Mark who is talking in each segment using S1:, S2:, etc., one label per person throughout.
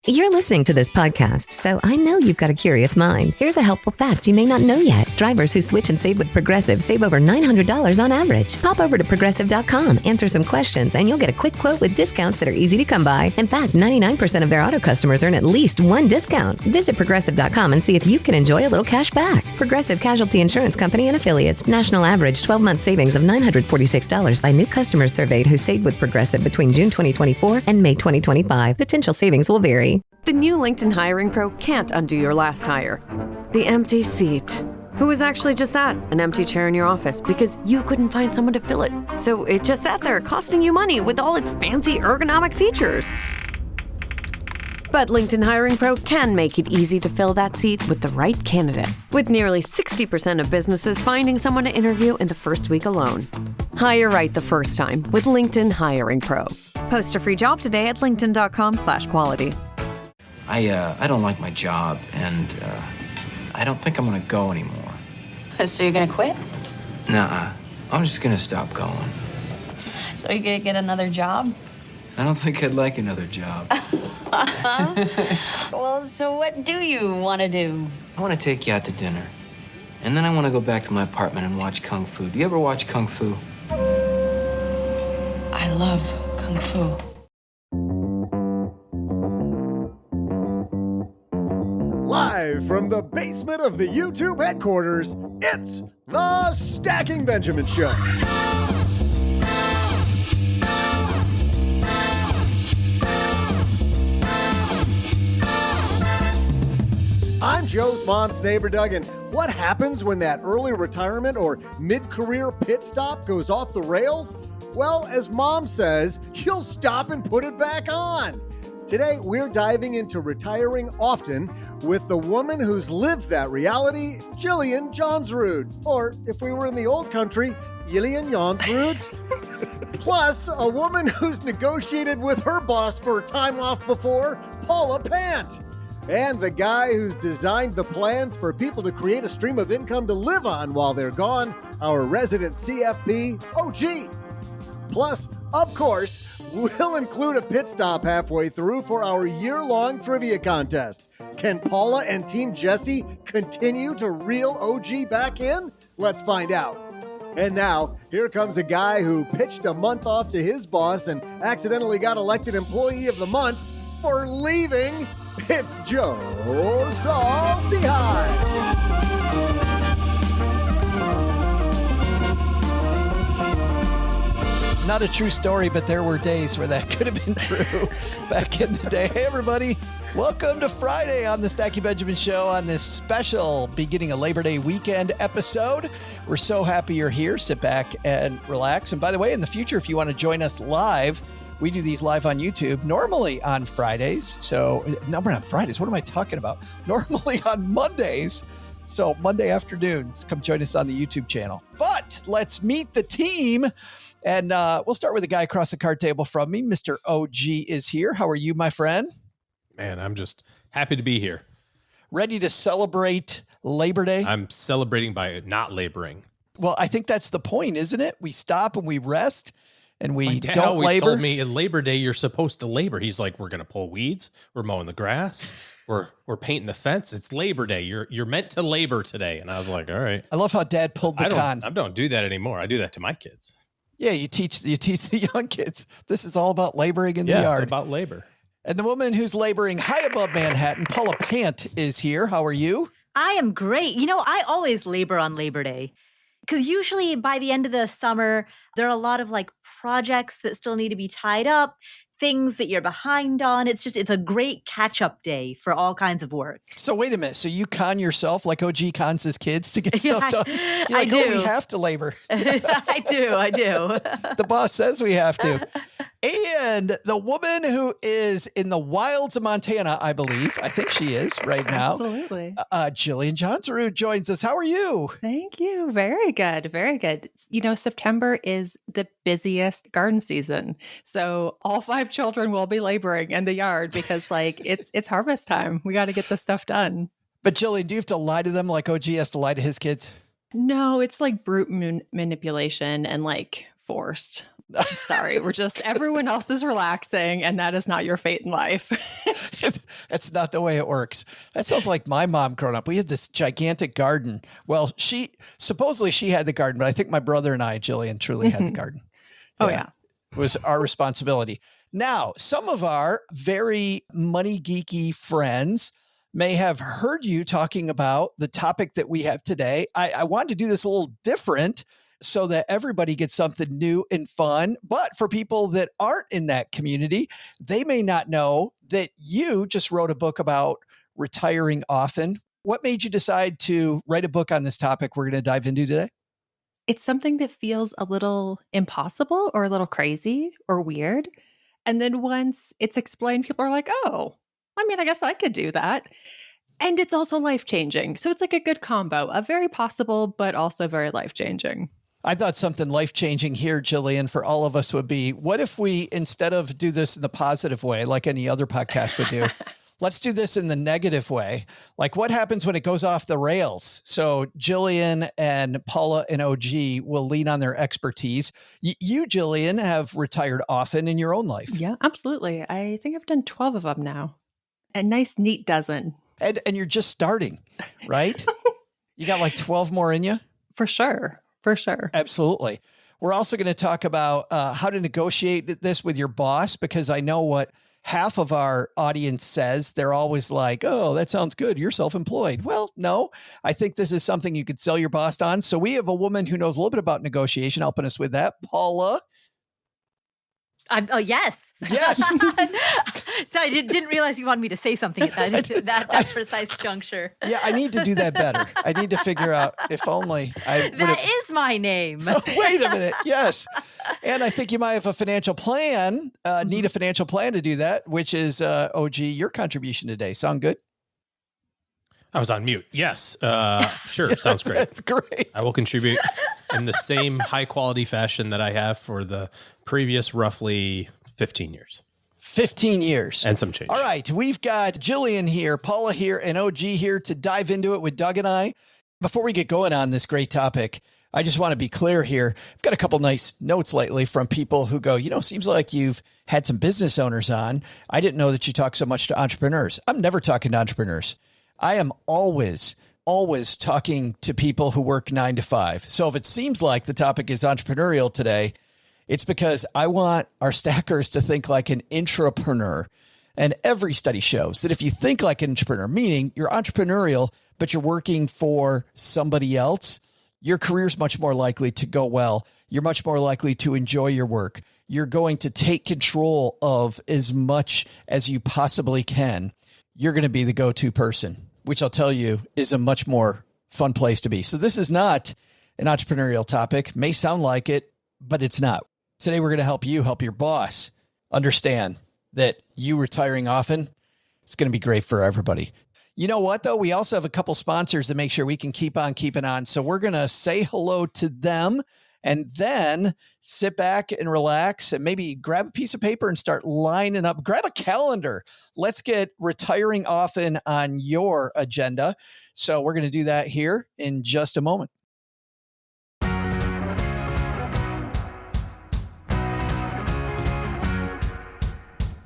S1: You're listening to this podcast, so I know you've got a curious mind. Here's a helpful fact you may not know yet. Drivers who switch and save with Progressive save over $900 on average. Pop over to Progressive.com, answer some questions, and you'll get a quick quote with discounts that are easy to come by. In fact, 99% of their auto customers earn at least one discount. Visit Progressive.com and see if you can enjoy a little cash back. Progressive Casualty Insurance Company and Affiliates. National average 12-month savings of $946 by new customers surveyed who saved with Progressive between June 2024 and May 2025. Potential savings will vary.
S2: The new LinkedIn Hiring Pro can't undo your last hire. The empty seat. Who was actually just that, an empty chair in your office because you couldn't find someone to fill it. So it just sat there costing you money with all its fancy ergonomic features. But LinkedIn Hiring Pro can make it easy to fill that seat with the right candidate. With nearly 60% of businesses finding someone to interview in the first week alone. Hire right the first time with LinkedIn Hiring Pro. Post a free job today at linkedin.com/quality.
S3: I don't like my job, and I don't think I'm gonna go anymore.
S4: So you're gonna quit?
S3: Nuh-uh. I'm just gonna stop going.
S4: So you're gonna get another job?
S3: I don't think I'd like another job.
S4: Well, so what do you want to do?
S3: I want to take you out to dinner. And then I want to go back to my apartment and watch Kung Fu. Do you ever watch Kung Fu?
S4: I love Kung Fu.
S5: Live from the basement of the YouTube headquarters, it's the Stacking Benjamin Show. I'm Joe's mom's neighbor, Doug, and what happens when that early retirement or mid-career pit stop goes off the rails? Well, as Mom says, you'll stop and put it back on. Today, we're diving into retiring often with the woman who's lived that reality, Jillian Johnsrud. Or, if we were in the old country, Jillian Johnsrud. Plus, a woman who's negotiated with her boss for time off before, Paula Pant. And the guy who's designed the plans for people to create a stream of income to live on while they're gone, our resident CFP, OG. Plus, of course, we'll include a pit stop halfway through for our year-long trivia contest. Can Paula and Team Jesse continue to reel OG back in? Let's find out. And now, here comes a guy who pitched a month off to his boss and accidentally got elected Employee of the Month for leaving. It's Joe Saul-Sehy.
S6: Not a true story, but there were days where that could have been true back in the day. Hey, everybody. Welcome to Friday on the Stacking Benjamin Show on this special beginning of Labor Day weekend episode. We're so happy you're here. Sit back and relax. And by the way, in the future, if you want to join us live, we do these live on YouTube, normally on Fridays. So, no, we're not Fridays. What am I talking about? Normally on Mondays. So Monday afternoons, come join us on the YouTube channel. But let's meet the team. And we'll start with the guy across the card table from me. Mr. OG is here. How are you, my friend?
S7: Man, I'm just happy to be here.
S6: Ready to celebrate Labor Day?
S7: I'm celebrating by not laboring.
S6: Well, I think that's the point, isn't it? We stop and we rest and we
S7: My dad
S6: don't
S7: always
S6: labor.
S7: told me in Labor Day, you're supposed to labor. He's like, we're going to pull weeds. We're mowing the grass. We're painting the fence. It's Labor Day. You're meant to labor today. And I was like, all right.
S6: I love how Dad pulled the con.
S7: I don't do that anymore. I do that to my kids.
S6: Yeah, you teach the young kids. This is all about laboring in the yard.
S7: It's about labor.
S6: And the woman who's laboring high above Manhattan, Paula Pant, is here. How are you?
S8: I am great. You know, I always labor on Labor Day because usually by the end of the summer, there are a lot of like projects that still need to be tied up, things that you're behind on. It's a great catch-up day for all kinds of work.
S6: So wait a minute. So you con yourself like OG cons his kids to get stuff done? You're like,
S8: I do.
S6: Oh, we have to labor.
S8: I do.
S6: The boss says we have to. And the woman who is in the wilds of Montana, I believe, I think she is right now.
S9: Absolutely.
S6: Jillian Johnsrud joins us. How are you?
S9: Thank you. Very good. Very good. You know, September is the busiest garden season. So all 5 children will be laboring in the yard because like it's harvest time. We got to get this stuff done.
S6: But Jillian, do you have to lie to them like OG has to lie to his kids?
S9: No, it's like brute manipulation and like forced. Sorry, everyone else is relaxing, and that is not your fate in life.
S6: That's not the way it works. That sounds like my mom growing up. We had this gigantic garden. Well, supposedly she had the garden, but I think my brother and I, Jillian, truly had the garden.
S9: Oh, yeah.
S6: It was our responsibility. Now, some of our very money geeky friends may have heard you talking about the topic that we have today. I wanted to do this a little different so that everybody gets something new and fun. But for people that aren't in that community, they may not know that you just wrote a book about retiring often. What made you decide to write a book on this topic we're going to dive into today?
S9: It's something that feels a little impossible or a little crazy or weird. And then once it's explained, people are like, oh, I mean, I guess I could do that. And it's also life-changing. So it's like a good combo of very possible, but also very life-changing.
S6: I thought something life-changing here, Jillian, for all of us would be, what if we, instead of do this in the positive way, like any other podcast would do, let's do this in the negative way. Like what happens when it goes off the rails? So Jillian and Paula and OG will lean on their expertise. You, Jillian, have retired often in your own life.
S9: Yeah, absolutely. I think I've done 12 of them now. A nice, neat dozen.
S6: And you're just starting, right? You got like 12 more in you?
S9: For sure. For sure.
S6: Absolutely. We're also going to talk about how to negotiate this with your boss, because I know what half of our audience says. They're always like, oh, that sounds good. You're self-employed. Well, no, I think this is something you could sell your boss on. So we have a woman who knows a little bit about negotiation helping us with that. Paula.
S8: Yes.
S6: Yes.
S8: So I didn't realize you wanted me to say something at that precise juncture.
S6: Yeah, I need to do that better. I need to figure out if only I would have.
S8: That is my name.
S6: Oh, wait a minute. Yes. And I think you might have a financial plan, need a financial plan to do that, which is, OG, your contribution today. Sound good?
S7: I was on mute. Yes. Sure. Sounds great.
S6: That's great.
S7: I will contribute in the same high quality fashion that I have for the previous roughly 15 years.
S6: 15 years.
S7: And some change.
S6: All right. We've got Jillian here, Paula here, and OG here to dive into it with Doug and I. Before we get going on this great topic, I just want to be clear here. I've got a couple nice notes lately from people who go, seems like you've had some business owners on. I didn't know that you talk so much to entrepreneurs. I'm never talking to entrepreneurs. I am always talking to people who work 9 to 5. So if it seems like the topic is entrepreneurial today, it's because I want our stackers to think like an intrapreneur. And every study shows that if you think like an entrepreneur, meaning you're entrepreneurial, but you're working for somebody else, your career is much more likely to go well. You're much more likely to enjoy your work. You're going to take control of as much as you possibly can. You're going to be the go-to person, which I'll tell you is a much more fun place to be. So this is not an entrepreneurial topic. May sound like it, but it's not. Today, we're going to help you help your boss understand that you retiring often is going to be great for everybody. You know what, though? We also have a couple sponsors to make sure we can keep on keeping on. So we're going to say hello to them and then sit back and relax and maybe grab a piece of paper and start lining up. Grab a calendar. Let's get retiring often on your agenda. So we're going to do that here in just a moment.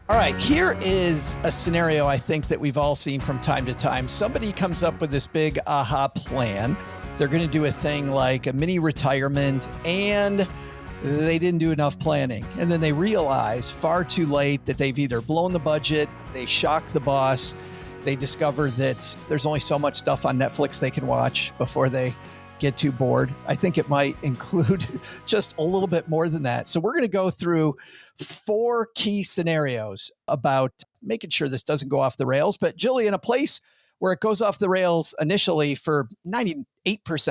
S6: All right, here is a scenario I think that we've all seen from time to time. Somebody comes up with this big aha plan. They're going to do a thing like a mini retirement, and they didn't do enough planning. And then they realize far too late that they've either blown the budget, they shock the boss, they discover that there's only so much stuff on Netflix they can watch before they get too bored. I think it might include just a little bit more than that. So we're going to go through 4 key scenarios about making sure this doesn't go off the rails. But Jillian, a place where it goes off the rails initially for 98%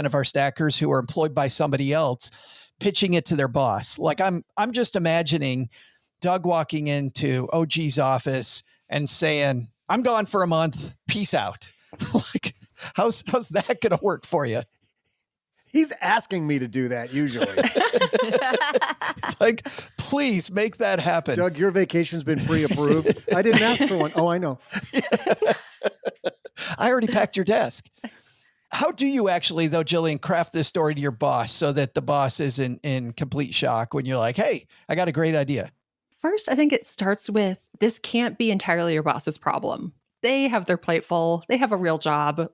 S6: of our stackers who are employed by somebody else, pitching it to their boss. Like I'm just imagining Doug walking into OG's office and saying, I'm gone for a month. Peace out. Like, how's that going to work for you?
S5: He's asking me to do that usually.
S6: It's like, please make that happen.
S5: Doug, your vacation's been pre-approved. I didn't ask for one. Oh, I know.
S6: I already packed your desk. How do you actually, though, Jillian, craft this story to your boss so that the boss isn't in complete shock when you're like, hey, I got a great idea?
S9: First, I think it starts with this can't be entirely your boss's problem. They have their plate full. They have a real job.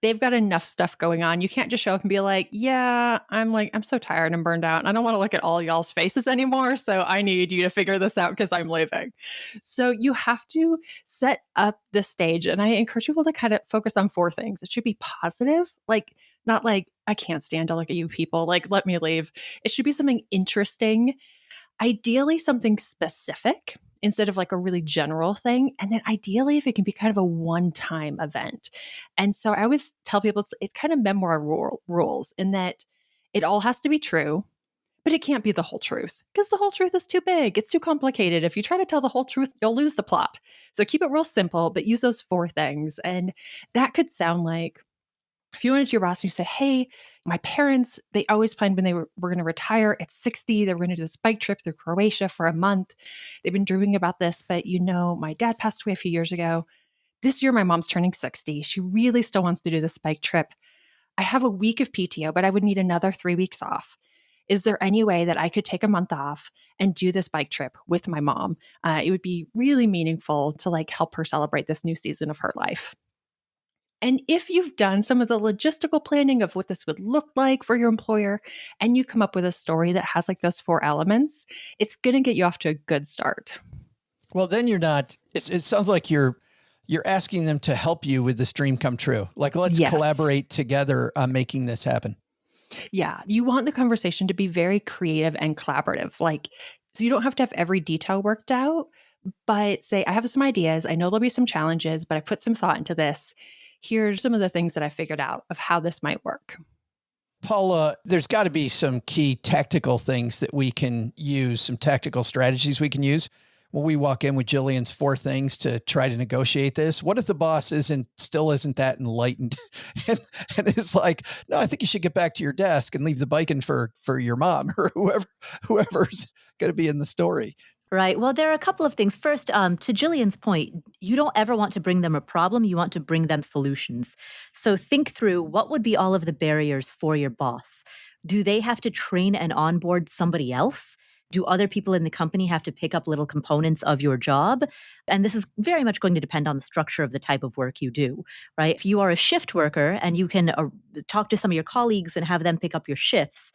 S9: They've got enough stuff going on. You can't just show up and be like, yeah, I'm so tired and burned out and I don't want to look at all y'all's faces anymore. So I need you to figure this out because I'm leaving. So you have to set up the stage. And I encourage people to kind of focus on 4 things. It should be positive, like not like, I can't stand to look at you people, like, let me leave. It should be something interesting, ideally something specific instead of like a really general thing. And then ideally, if it can be kind of a one-time event. And so I always tell people it's kind of memoir rules in that it all has to be true, but it can't be the whole truth because the whole truth is too big. It's too complicated. If you try to tell the whole truth, you'll lose the plot. So keep it real simple, but use those 4 things. And that could sound like if you went to your boss and you said, hey, my parents, they always planned when they were going to retire at 60, they were going to do this bike trip through Croatia for a month. They've been dreaming about this, but my dad passed away a few years ago. This year, my mom's turning 60. She really still wants to do this bike trip. I have a week of PTO, but I would need another 3 weeks off. Is there any way that I could take a month off and do this bike trip with my mom? It would be really meaningful to like help her celebrate this new season of her life. And if you've done some of the logistical planning of what this would look like for your employer, and you come up with a story that has like those 4 elements, it's going to get you off to a good start.
S6: Well, then you're not, it sounds like you're asking them to help you with this dream come true. Like, let's collaborate together on making this happen.
S9: Yeah. You want the conversation to be very creative and collaborative. Like, so you don't have to have every detail worked out, but say, I have some ideas. I know there'll be some challenges, but I put some thought into this. Here's some of the things that I figured out of how this might work.
S6: Paula, there's got to be some key tactical things that we can use, some tactical strategies we can use when we walk in with Jillian's 4 things to try to negotiate this. What if the boss still isn't that enlightened and is like, no, I think you should get back to your desk and leave the biking for your mom or whoever's going to be in the story.
S8: Right. Well, there are a couple of things. First, to Jillian's point, you don't ever want to bring them a problem. You want to bring them solutions. So think through what would be all of the barriers for your boss. Do they have to train and onboard somebody else? Do other people in the company have to pick up little components of your job? And this is very much going to depend on the structure of the type of work you do, right? If you are a shift worker and you can talk to some of your colleagues and have them pick up your shifts,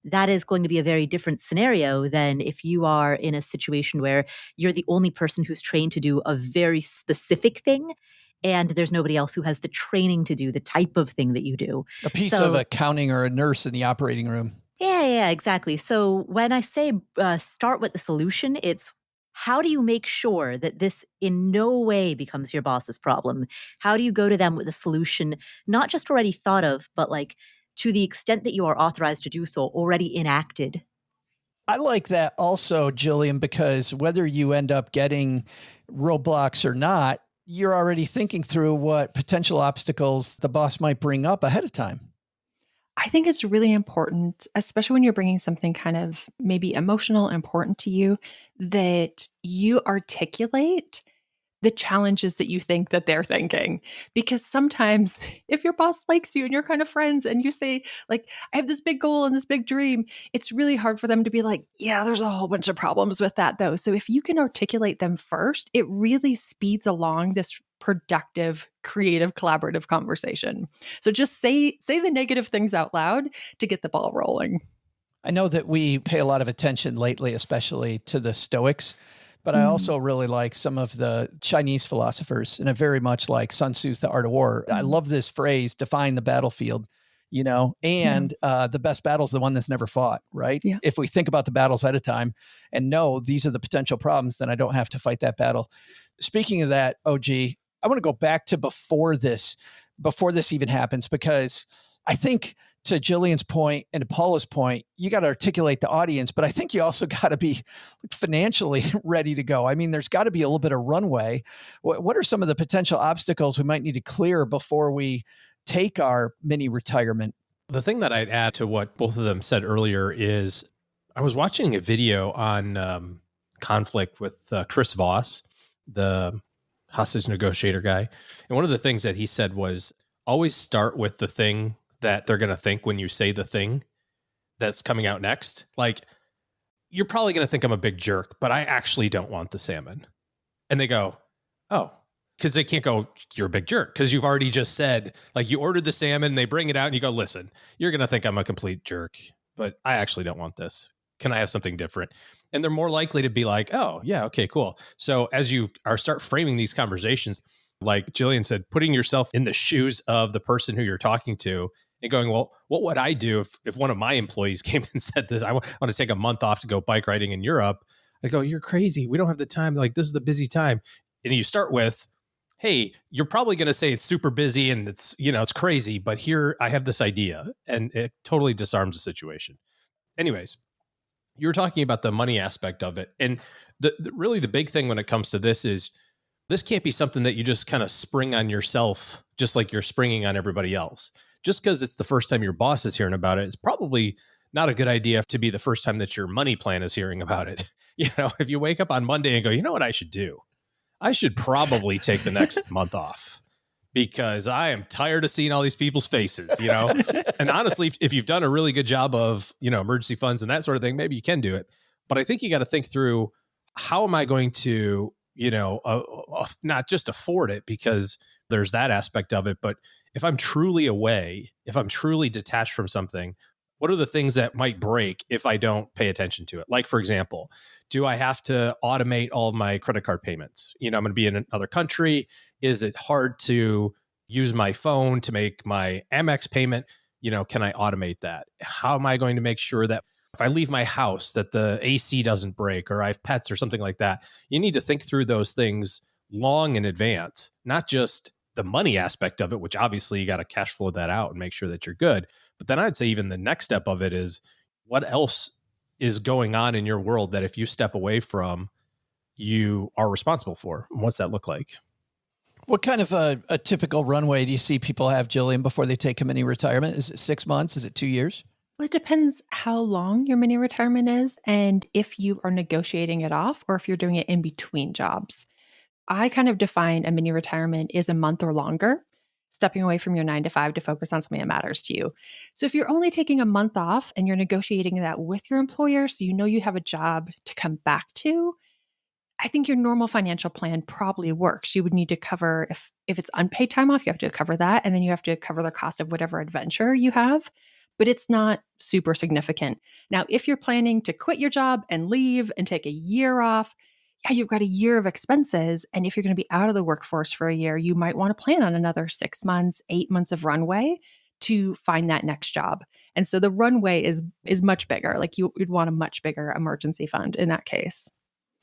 S8: that is going to be a very different scenario than if you are in a situation where you're the only person who's trained to do a very specific thing and there's nobody else who has the training to do the type of thing that you do.
S6: A piece of accounting or a nurse in the operating room.
S8: Yeah, exactly. So when I say start with the solution, it's how do you make sure that this in no way becomes your boss's problem? How do you go to them with a solution, not just already thought of, but like to the extent that you are authorized to do so, already enacted?
S6: I like that also, Jillian, because whether you end up getting roadblocks or not, you're already thinking through what potential obstacles the boss might bring up ahead of time.
S9: I think it's really important, especially when you're bringing something kind of maybe emotional, important to you, that you articulate the challenges that you think that they're thinking. Because sometimes if your boss likes you and you're kind of friends and you say like, I have this big goal and this big dream, it's really hard for them to be like, yeah, there's a whole bunch of problems with that though. So if you can articulate them first, it really speeds along this productive, creative, collaborative conversation. So just say the negative things out loud to get the ball rolling.
S6: I know that we pay a lot of attention lately, especially to the Stoics. But I also really like some of the Chinese philosophers, and I very much like Sun Tzu's The Art of War. I love this phrase, define the battlefield, and the best battle is the one that's never fought, right? Yeah. If we think about the battles ahead of time and know these are the potential problems, then I don't have to fight that battle. Speaking of that, OG, I want to go back to before this even happens, because I think to Jillian's point and to Paula's point, you got to articulate the audience, but I think you also got to be financially ready to go. I mean, there's got to be a little bit of runway. What are some of the potential obstacles we might need to clear before we take our mini retirement?
S7: The thing that I'd add to what both of them said earlier is I was watching a video on conflict with Chris Voss, the hostage negotiator guy. And one of the things that he said was, always start with the thing that they're going to think when you say the thing that's coming out next. Like, you're probably going to think I'm a big jerk, but I actually don't want the salmon. And they go, oh, because they can't go, you're a big jerk. Because you've already just said, like, you ordered the salmon, they bring it out and you go, listen, you're going to think I'm a complete jerk, but I actually don't want this. Can I have something different? And they're more likely to be like, oh, yeah, okay, cool. So as you start framing these conversations, like Jillian said, putting yourself in the shoes of the person who you're talking to and going, well, what would I do if one of my employees came and said this? I want to take a month off to go bike riding in Europe. I go, you're crazy. We don't have the time. Like, this is the busy time. And you start with, hey, you're probably going to say it's super busy and it's, it's crazy, but here I have this idea, and it totally disarms the situation. Anyways, you were talking about the money aspect of it. And really the big thing when it comes to this is, this can't be something that you just kind of spring on yourself, just like you're springing on everybody else. Just because it's the first time your boss is hearing about it, it's probably not a good idea to be the first time that your money plan is hearing about it. If you wake up on Monday and go, you know what I should do? I should probably take the next month off because I am tired of seeing all these people's faces, And honestly, if you've done a really good job of, emergency funds and that sort of thing, maybe you can do it. But I think you got to think through, how am I going to, not just afford it, because there's that aspect of it. But if I'm truly away, if I'm truly detached from something, what are the things that might break if I don't pay attention to it? Like, for example, do I have to automate all of my credit card payments? I'm going to be in another country. Is it hard to use my phone to make my Amex payment? Can I automate that? How am I going to make sure that if I leave my house, that the AC doesn't break, or I have pets or something like that? You need to think through those things long in advance, not just the money aspect of it, which obviously you got to cash flow that out and make sure that you're good. But then I'd say even the next step of it is, what else is going on in your world that if you step away from, you are responsible for? And what's that look like?
S6: What kind of a typical runway do you see people have, Jillian, before they take a mini retirement? Is it 6 months? Is it 2 years?
S9: Well, it depends how long your mini retirement is and if you are negotiating it off or if you're doing it in between jobs. I kind of define a mini retirement is a month or longer, stepping away from your 9 to 5 to focus on something that matters to you. So if you're only taking a month off and you're negotiating that with your employer, so you have a job to come back to, I think your normal financial plan probably works. You would need to cover, if it's unpaid time off, you have to cover that. And then you have to cover the cost of whatever adventure you have. But it's not super significant. Now, if you're planning to quit your job and leave and take a year off, yeah, you've got a year of expenses. And if you're going to be out of the workforce for a year, you might want to plan on another 6 months, 8 months of runway to find that next job. And so the runway is much bigger. Like you'd want a much bigger emergency fund in that case.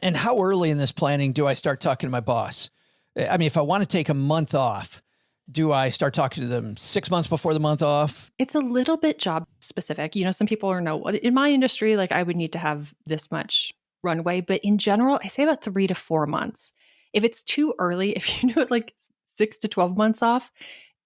S6: And how early in this planning do I start talking to my boss? I mean, if I want to take a month off, do I start talking to them 6 months before the month off?
S9: It's a little bit job specific. Some people are in my industry, like I would need to have this much runway, but in general, I say about 3 to 4 months. If it's too early, if you do it like 6 to 12 months off,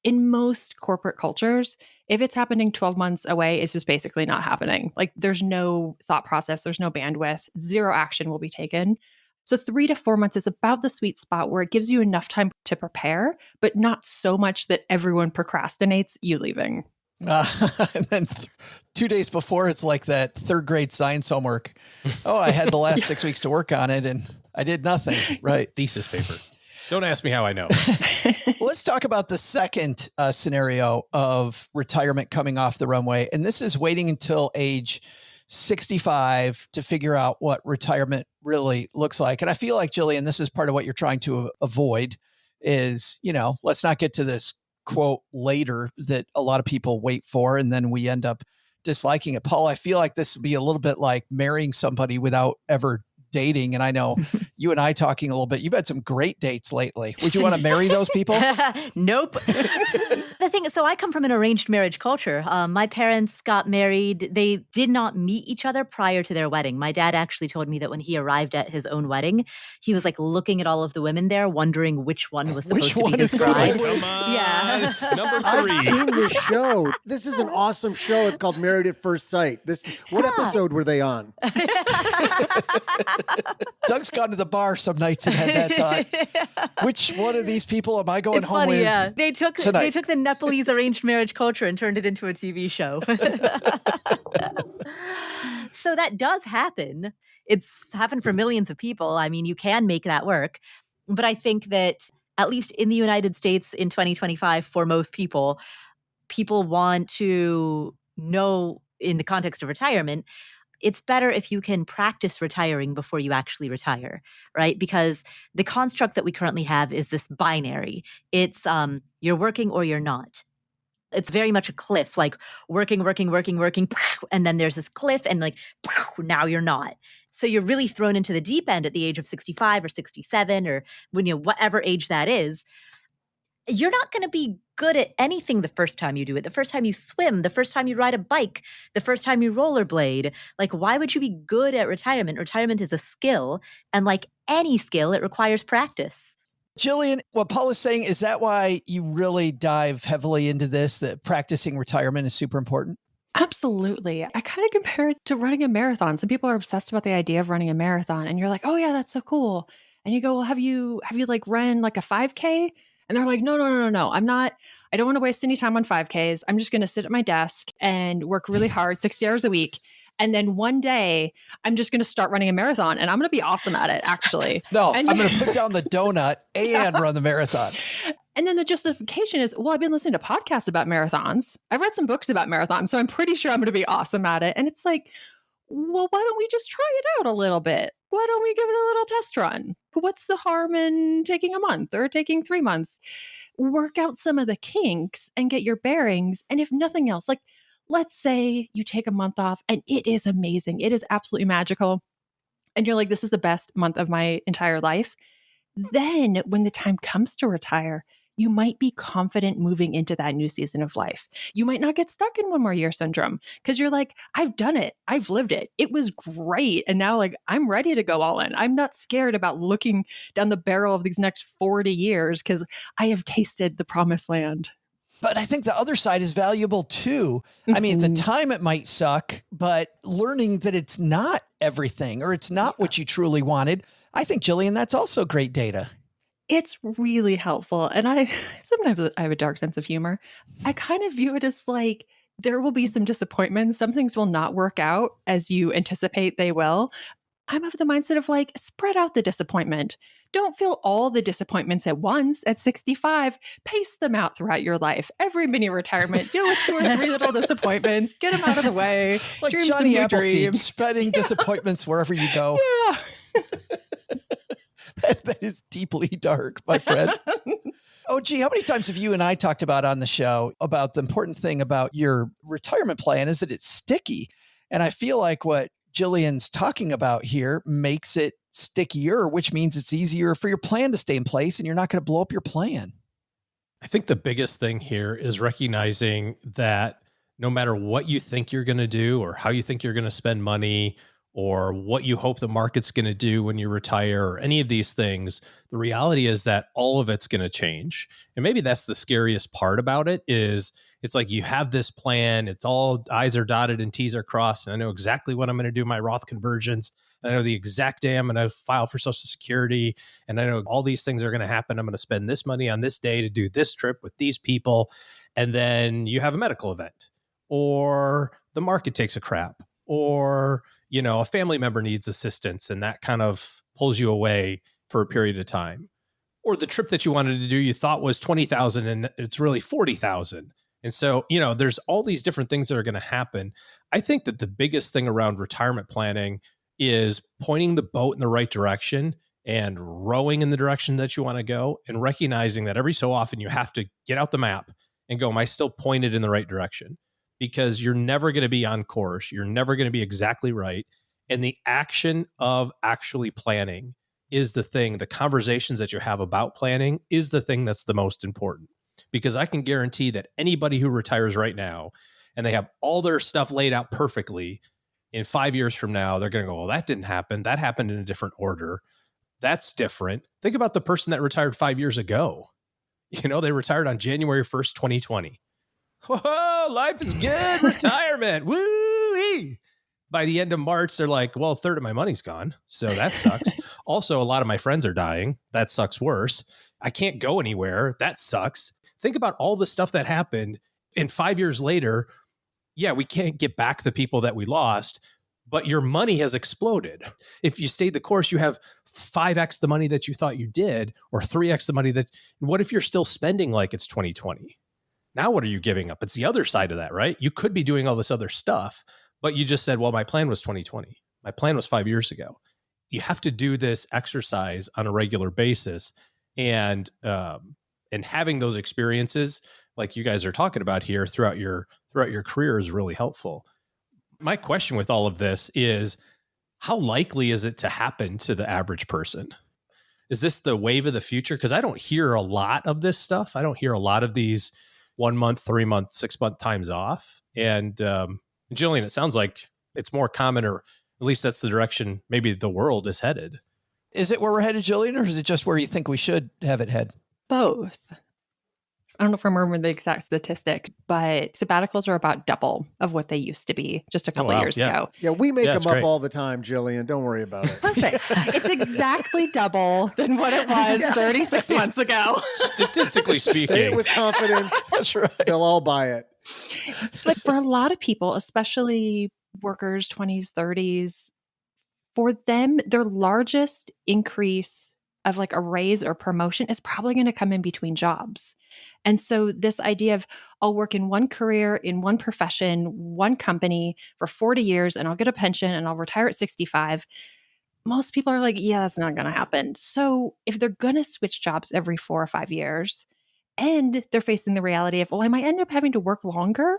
S9: in most corporate cultures, if it's happening 12 months away, it's just basically not happening. Like there's no thought process, there's no bandwidth, zero action will be taken. So 3 to 4 months is about the sweet spot where it gives you enough time to prepare, but not so much that everyone procrastinates you leaving.
S6: And then 2 days before, it's like that third grade science homework. Oh, I had the last 6 weeks to work on it and I did nothing. Right.
S7: Thesis paper. Don't ask me how I know.
S6: Well, let's talk about the second scenario of retirement coming off the runway. And this is waiting until age 65 to figure out what retirement really looks like. And I feel like, Jillian, this is part of what you're trying to avoid is, let's not get to this quote later that a lot of people wait for, and then we end up disliking it. Paul, I feel like this would be a little bit like marrying somebody without ever dating. And I know you and I talking a little bit, you've had some great dates lately. Would you want to marry those people?
S8: Nope. The thing is, so I come from an arranged marriage culture. My parents got married. They did not meet each other prior to their wedding. My dad actually told me that when he arrived at his own wedding, he was like looking at all of the women there, wondering which one was supposed to be his bride.
S7: Come on.
S2: Yeah.
S7: Number 3.
S5: I've seen this show. This is an awesome show. It's called Married at First Sight. What episode were they on?
S6: Doug's gone to the bar some nights and had that thought. Which one of these people am I going home with?
S8: Yeah. They took
S6: tonight?
S8: the Nepalese arranged marriage culture and turned it into a TV show. So that does happen. It's happened for millions of people. I mean, you can make that work. But I think that at least in the United States in 2025, for most people want to know in the context of retirement, it's better if you can practice retiring before you actually retire, right? Because the construct that we currently have is this binary. It's you're working or you're not. It's very much a cliff, like working, and then there's this cliff and like, now you're not. So you're really thrown into the deep end at the age of 65 or 67 or when whatever age that is. You're not going to be good at anything the first time you do it. The first time you swim, the first time you ride a bike, the first time you rollerblade. Like, why would you be good at retirement? Retirement is a skill. And like any skill, it requires practice.
S6: Jillian, what Paul is saying, is that why you really dive heavily into this, that practicing retirement is super important?
S9: Absolutely. I kind of compare it to running a marathon. Some people are obsessed about the idea of running a marathon and you're like, oh yeah, that's so cool. And you go, well, have you like run like a 5K? And they're like, no, I don't want to waste any time on 5Ks. I'm just going to sit at my desk and work really hard, 60 hours a week. And then one day I'm just going to start running a marathon and I'm going to be awesome at it, actually.
S6: No, I'm going to put down the donut and run the marathon.
S9: And then the justification is, well, I've been listening to podcasts about marathons. I've read some books about marathons, so I'm pretty sure I'm going to be awesome at it. And it's like, well, why don't we just try it out a little bit? Why don't we give it a little test run? What's the harm in taking a month or taking 3 months? Work out some of the kinks and get your bearings. And if nothing else, like let's say you take a month off and it is amazing. It is absolutely magical. And you're like, this is the best month of my entire life. Then when the time comes to retire, you might be confident moving into that new season of life. You might not get stuck in one more year syndrome because you're like, I've done it. I've lived it. It was great. And now like, I'm ready to go all in. I'm not scared about looking down the barrel of these next 40 years because I have tasted the promised land.
S6: But I think the other side is valuable too. I mean, at the time it might suck, but learning that it's not everything or it's not what you truly wanted. I think, Jillian, that's also great data.
S9: It's really helpful. And sometimes I have a dark sense of humor. I kind of view it as like, there will be some disappointments. Some things will not work out as you anticipate they will. I'm of the mindset of like, spread out the disappointment. Don't feel all the disappointments at once at 65. Pace them out throughout your life. Every mini retirement, deal with 2 or 3 little disappointments. Get them out of the way.
S6: Like
S9: Dream
S6: Johnny
S9: some new
S6: Appleseed,
S9: dreams.
S6: spreading disappointments wherever you go.
S9: Yeah.
S6: That is deeply dark, my friend. Oh, gee, how many times have you and I talked about on the show about the important thing about your retirement plan is that it's sticky. And I feel like what Jillian's talking about here makes it stickier, which means it's easier for your plan to stay in place and you're not going to blow up your plan.
S7: I think the biggest thing here is recognizing that no matter what you think you're going to do or how you think you're going to spend money or what you hope the market's going to do when you retire or any of these things, the reality is that all of it's going to change. And maybe that's the scariest part about it is it's like you have this plan, it's all I's are dotted and T's are crossed, and I know exactly what I'm going to do my Roth conversions, and I know the exact day I'm going to file for Social Security, and I know all these things are going to happen. I'm going to spend this money on this day to do this trip with these people, and then you have a medical event, or the market takes a crap, or a family member needs assistance, and that kind of pulls you away for a period of time. Or the trip that you wanted to do, you thought was $20,000 and it's really $40,000. And so, there's all these different things that are going to happen. I think that the biggest thing around retirement planning is pointing the boat in the right direction and rowing in the direction that you want to go and recognizing that every so often you have to get out the map and go, am I still pointed in the right direction? Because you're never going to be on course. You're never going to be exactly right. And the action of actually planning is the thing. The conversations that you have about planning is the thing that's the most important. Because I can guarantee that anybody who retires right now and they have all their stuff laid out perfectly, in 5 years from now, they're going to go, well, that didn't happen. That happened in a different order. That's different. Think about the person that retired 5 years ago. They retired on January 1st, 2020. Whoa, life is good. Retirement. Woo-wee. By the end of March, they're like, well, a third of my money's gone. So that sucks. Also, a lot of my friends are dying. That sucks worse. I can't go anywhere. That sucks. Think about all the stuff that happened. And 5 years later, yeah, we can't get back the people that we lost, but your money has exploded. If you stayed the course, you have 5x the money that you thought you did, or 3x the money that, what if you're still spending like it's 2020? Now what are you giving up? It's the other side of that, right? You could be doing all this other stuff, but you just said, well, my plan was 2020. My plan was 5 years ago. You have to do this exercise on a regular basis. And having those experiences like you guys are talking about here throughout your career is really helpful. My question with all of this is, how likely is it to happen to the average person? Is this the wave of the future? Because I don't hear a lot of this stuff. I don't hear a lot of these 1 month, 3 month, 6 month times off. And Jillian, it sounds like it's more common, or at least that's the direction maybe the world is headed.
S6: Is it where we're headed, Jillian, or is it just where you think we should have it head?
S9: Both. I don't know if I remember the exact statistic, but sabbaticals are about double of what they used to be just a couple years ago.
S5: Yeah, we make them up all the time, Jillian. Don't worry about it.
S9: Perfect. It's exactly double than what it was 36 months ago.
S7: Statistically speaking.
S5: Say it with confidence.
S6: That's right.
S5: They'll all buy it.
S9: But for a lot of people, especially workers, 20s, 30s, for them, their largest increase of like a raise or promotion is probably going to come in between jobs. And so this idea of I'll work in one career, in one profession, one company for 40 years, and I'll get a pension and I'll retire at 65. Most people are like, yeah, that's not going to happen. So if they're going to switch jobs every 4 or 5 years, and they're facing the reality of, well, I might end up having to work longer.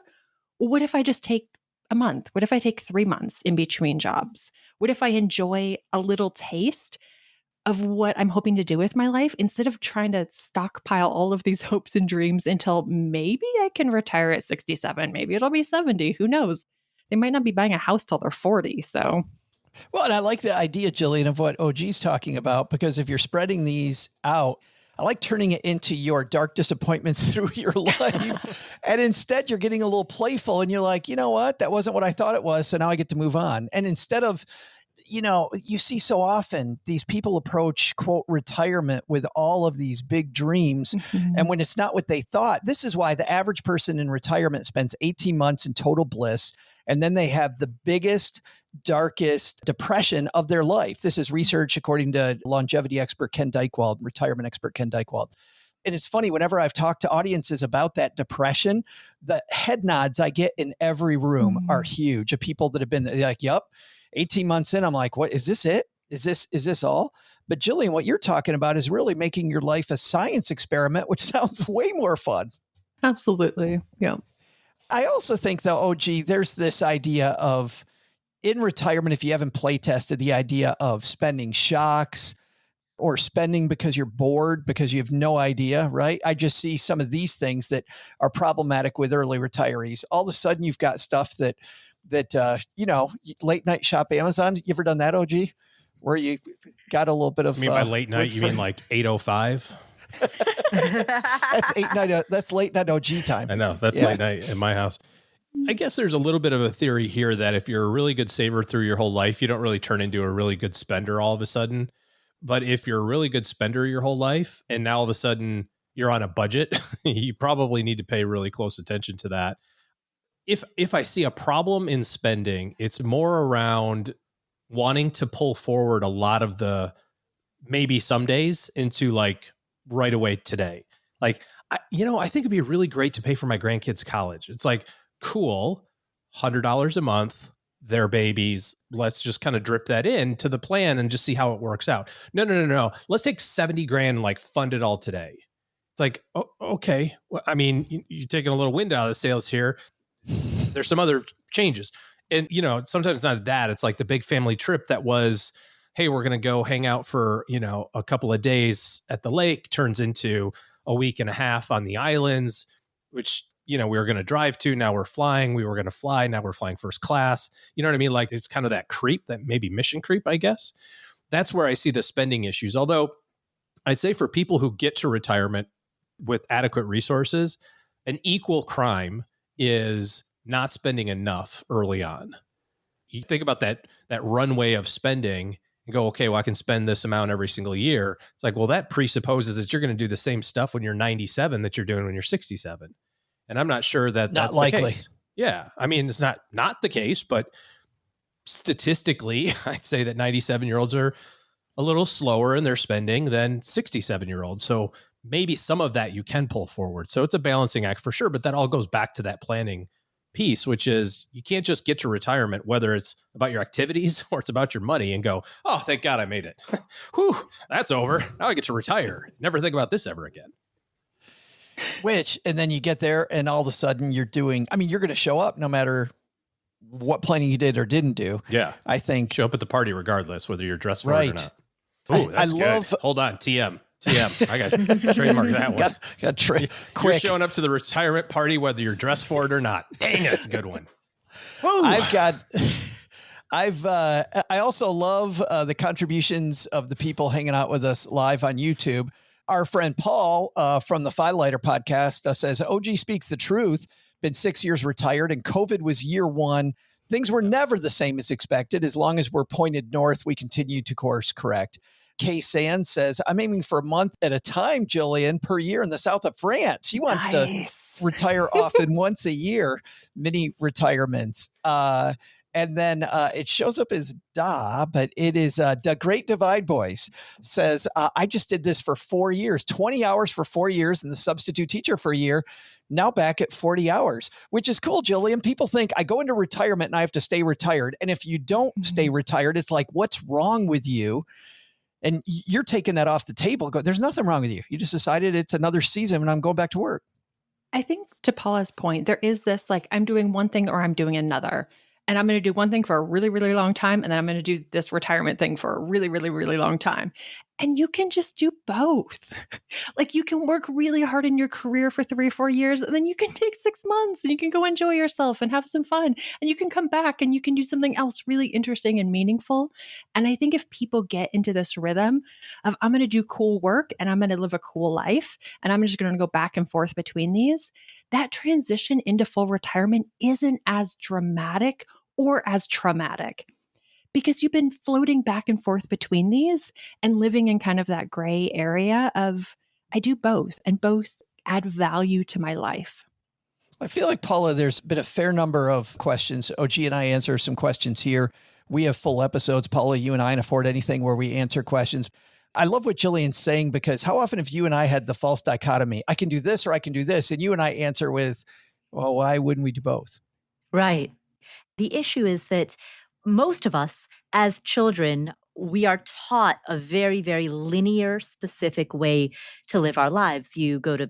S9: What if I just take a month? What if I take 3 months in between jobs? What if I enjoy a little taste of what I'm hoping to do with my life instead of trying to stockpile all of these hopes and dreams until maybe I can retire at 67. Maybe it'll be 70. Who knows? They might not be buying a house till they're 40. So,
S6: well, and I like the idea, Jillian, of what OG's talking about, because if you're spreading these out, I like turning it into your dark disappointments through your life. And instead you're getting a little playful and you're like, you know what? That wasn't what I thought it was. So now I get to move on. And instead of, you know, you see so often these people approach, quote, retirement with all of these big dreams. Mm-hmm. And when it's not what they thought, this is why the average person in retirement spends 18 months in total bliss. And then they have the biggest, darkest depression of their life. This is research according to longevity expert Ken Dykewald, retirement expert Ken Dykewald. And it's funny, whenever I've talked to audiences about that depression, the head nods I get in every room are huge of people that have been like, yep, 18 months in, I'm like, what, is this it? Is this all? But Jillian, what you're talking about is really making your life a science experiment, which sounds way more fun.
S9: Absolutely. Yeah.
S6: I also think, though, OG, there's this idea of in retirement, if you haven't play tested, the idea of spending shocks or spending because you're bored, because you have no idea, right? I just see some of these things that are problematic with early retirees. All of a sudden, you've got stuff that you know, late night shop Amazon. You ever done that, OG? Where you got a little bit of.
S7: You mean by late night, you mean like 8:05?
S6: That's late night OG time.
S7: I know that's late night in my house. I guess there's a little bit of a theory here that if you're a really good saver through your whole life, you don't really turn into a really good spender all of a sudden. But if you're a really good spender your whole life and now all of a sudden you're on a budget, you probably need to pay really close attention to that. If I see a problem in spending, it's more around wanting to pull forward a lot of the maybe some days into like right away today. Like, I think it'd be really great to pay for my grandkids' college. It's like, cool, $100 a month, they're babies. Let's just kind of drip that in to the plan and just see how it works out. No. Let's take 70 grand and like fund it all today. It's like, oh, okay. Well, I mean, you're taking a little wind out of the sails here. There's some other changes. And, sometimes it's not that. It's like the big family trip that was, hey, we're going to go hang out for, a couple of days at the lake, turns into a week and a half on the islands, which, we were going to drive to. Now we're flying. We were going to fly. Now we're flying first class. You know what I mean? Like it's kind of that creep, that maybe mission creep, I guess. That's where I see the spending issues. Although I'd say for people who get to retirement with adequate resources, an equal crime is not spending enough early on. you think about that runway of spending and go, okay, well, I can spend this amount every single year. It's like, well, that presupposes that you're going to do the same stuff when you're 97 that you're doing when you're 67. And I'm not sure that that's
S6: likely.
S7: The case. Yeah. I mean, it's not the case, but statistically, I'd say that 97-year-olds are a little slower in their spending than 67-year-olds. So maybe some of that you can pull forward. So it's a balancing act for sure, but that all goes back to that planning piece, which is you can't just get to retirement, whether it's about your activities or it's about your money, and go, oh, thank God I made it. Whew, that's over. Now I get to retire. Never think about this ever again.
S6: And then you get there and all of a sudden you're going to show up no matter what planning you did or didn't do.
S7: Yeah.
S6: I think
S7: show up at the party regardless, whether you're dressed for
S6: right.
S7: it or not. Ooh, that's good. Hold on. TM. I got to trademark that one.
S6: Quick.
S7: You're showing up to the retirement party, whether you're dressed for it or not. Dang, that's a good one.
S6: Woo. I also love the contributions of the people hanging out with us live on YouTube. Our friend Paul from the Firelighter podcast says, OG speaks the truth. Been 6 years retired and COVID was year one. Things were never the same as expected. As long as we're pointed north, we continue to course correct. Kay Sand says, I'm aiming for a month at a time, Jillian, per year in the south of France. She wants to retire often once a year, mini retirements. And then it shows up as Da, but it is the Great Divide Boys says, I just did this for 4 years, 20 hours for 4 years and the substitute teacher for a year. Now back at 40 hours, which is cool, Jillian. People think I go into retirement and I have to stay retired. And if you don't stay retired, it's like, what's wrong with you? And you're taking that off the table. There's nothing wrong with you. You just decided it's another season and I'm going back to work.
S9: I think to Paula's point, there is this like, I'm doing one thing or I'm doing another. And I'm going to do one thing for a really, really long time. And then I'm going to do this retirement thing for a really, really, really long time. And you can just do both. Like you can work really hard in your career for 3 or 4 years, and then you can take 6 months and you can go enjoy yourself and have some fun. And you can come back and you can do something else really interesting and meaningful. And I think if people get into this rhythm of I'm going to do cool work and I'm going to live a cool life and I'm just going to go back and forth between these, that transition into full retirement isn't as dramatic or as traumatic. Because you've been floating back and forth between these and living in kind of that gray area of I do both and both add value to my life.
S6: I feel like, Paula, there's been a fair number of questions. OG and I answer some questions here. We have full episodes, Paula, you and I, and Afford Anything, where we answer questions. I love what Jillian's saying, because how often have you and I had the false dichotomy? I can do this or I can do this. And you and I answer with, well, why wouldn't we do both?
S8: Right. The issue is that most of us as children, we are taught a very, very linear, specific way to live our lives. You go to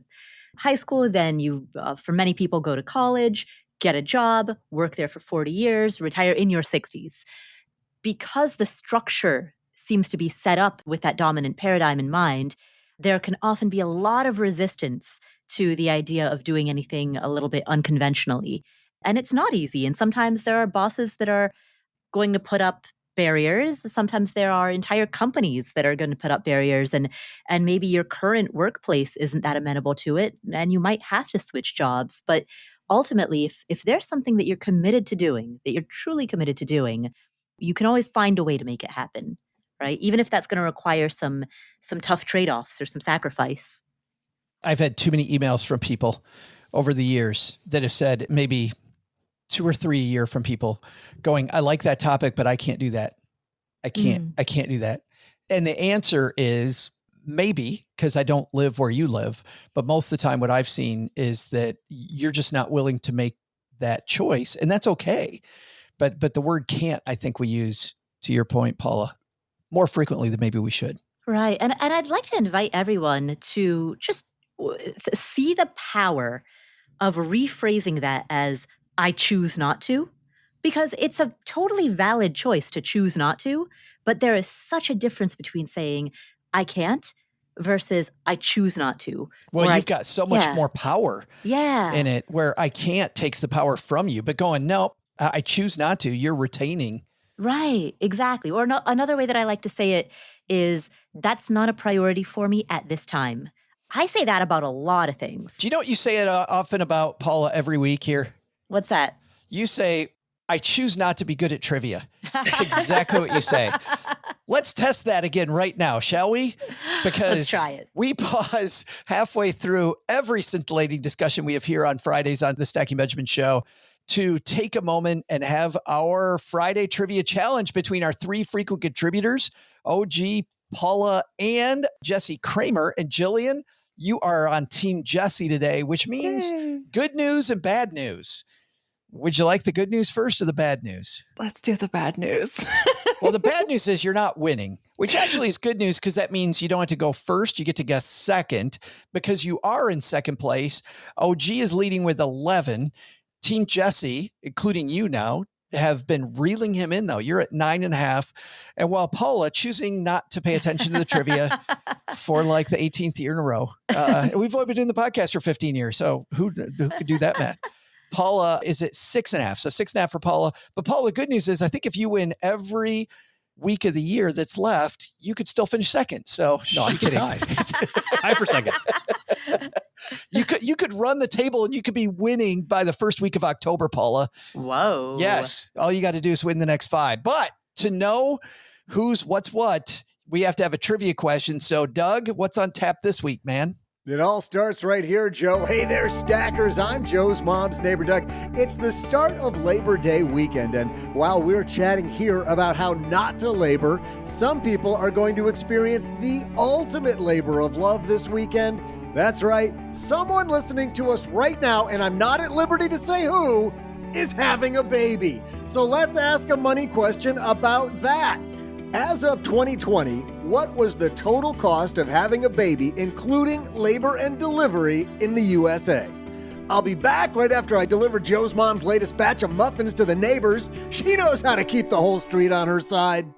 S8: high school, then you, for many people, go to college, get a job, work there for 40 years, retire in your 60s. Because the structure seems to be set up with that dominant paradigm in mind, there can often be a lot of resistance to the idea of doing anything a little bit unconventionally. And it's not easy. And sometimes there are bosses that are going to put up barriers. Sometimes there are entire companies that are going to put up barriers, and maybe your current workplace isn't that amenable to it, and you might have to switch jobs. But ultimately, if there's something that you're committed to doing, that you're truly committed to doing, you can always find a way to make it happen, right? Even if that's going to require some tough trade-offs or some sacrifice.
S6: I've had too many emails from people over the years that have said, maybe 2 or 3 a year, from people going, I like that topic, but I can't do that. I can't do that. And the answer is maybe because I don't live where you live. But most of the time, what I've seen is that you're just not willing to make that choice. And that's okay. But the word can't, I think we use, to your point, Paula, more frequently than maybe we should.
S8: Right. And I'd like to invite everyone to just see the power of rephrasing that as I choose not to, because it's a totally valid choice to choose not to. But there is such a difference between saying I can't versus I choose not to.
S6: Well, you've got so much more power in it, where I can't takes the power from you, but going, no, I choose not to, you're retaining.
S8: Right, exactly. Or another way that I like to say it is that's not a priority for me at this time. I say that about a lot of things.
S6: Do you know what you say it often about, Paula, every week here?
S8: What's that?
S6: You say, I choose not to be good at trivia. That's exactly what you say. Let's test that again right now, shall we? Because
S8: let's try it.
S6: We pause halfway through every scintillating discussion we have here on Fridays on the Stacking Benjamin Show to take a moment and have our Friday trivia challenge between our three frequent contributors, OG, Paula, and Jesse Kramer. And Jillian, you are on Team Jesse today, which means good news and bad news. Would you like the good news first or the bad news?
S9: Let's do the bad news.
S6: Well, the bad news is you're not winning, which actually is good news because that means you don't have to go first. You get to guess second because you are in second place. OG is leading with 11. Team Jesse, including you now, have been reeling him in, though. You're at 9.5. And while Paula choosing not to pay attention to the trivia for like the 18th year in a row, we've only been doing the podcast for 15 years. So who could do that math? Paula is at 6.5. So 6.5 for Paula. But Paula, the good news is I think if you win every week of the year that's left, you could still finish second. So no, I'm kidding.
S7: Tie for second.
S6: You could run the table and you could be winning by the first week of October, Paula.
S8: Whoa.
S6: Yes. All you got to do is win the next 5. But to know who's what's what, we have to have a trivia question. So Doug, what's on tap this week, man?
S5: It all starts right here, Joe. Hey there, Stackers. I'm Joe's mom's neighbor, Doug. It's the start of Labor Day weekend, and while we're chatting here about how not to labor, some people are going to experience the ultimate labor of love this weekend. That's right. Someone listening to us right now, and I'm not at liberty to say who, is having a baby. So let's ask a money question about that. As of 2020, what was the total cost of having a baby, including labor and delivery, in the USA? I'll be back right after I deliver Joe's mom's latest batch of muffins to the neighbors. She knows how to keep the whole street on her side.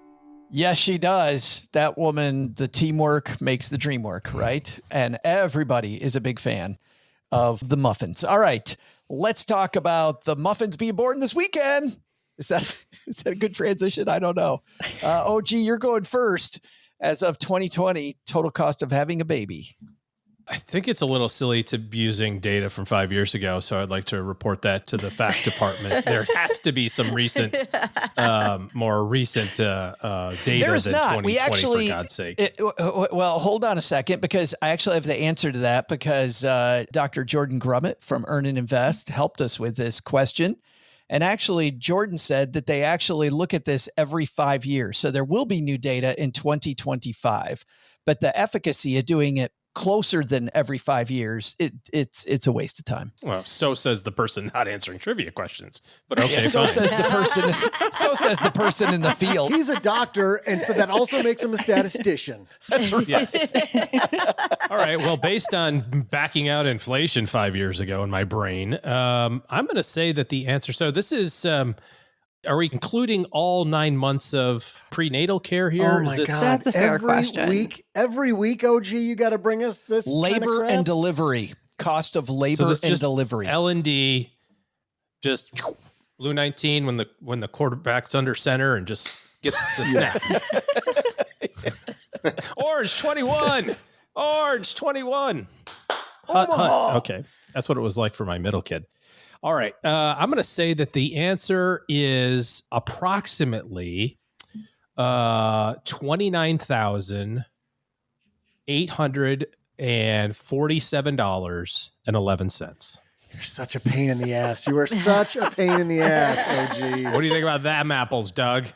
S6: Yes, she does. That woman, the teamwork makes the dream work, right? And everybody is a big fan of the muffins. All right, let's talk about the muffins being born this weekend. Is that a good transition? I don't know. OG, you're going first. As of 2020, total cost of having a baby.
S7: I think it's a little silly to be using data from 5 years ago, so I'd like to report that to the fact department. There has to be some recent, more recent data
S6: There's
S7: than
S6: not.
S7: 2020,
S6: we actually,
S7: for God's sake.
S6: Well, hold on a second, because I actually have the answer to that, because Dr. Jordan Grummett from Earn and Invest helped us with this question. And actually, Jordan said that they actually look at this every 5 years. So there will be new data in 2025. But the efficacy of doing it closer than every 5 years, it's a waste of time.
S7: Well, so says the person not answering trivia questions. But okay,
S6: yeah, so says the person. So says the person in the field.
S5: He's a doctor, and so that also makes him a statistician.
S6: That's right.
S7: Yes. All right. Well, based on backing out inflation 5 years ago in my brain, I'm going to say that the answer. So this is. Are we including all 9 months of prenatal care here?
S5: Oh my God.
S9: That's a fair question.
S5: Every week, OG, you got to bring us this
S6: labor
S5: kind of
S6: and delivery. Cost of labor and delivery.
S7: L&D, just blue 19 when the quarterback's under center and just gets the snap. Orange 21. Orange 21. Okay, that's what it was like for my middle kid. All right. I'm going to say that the answer is approximately $29,847.11.
S5: You're such a pain in the ass. You are such a pain in the ass, OG.
S7: What do you think about them apples, Doug?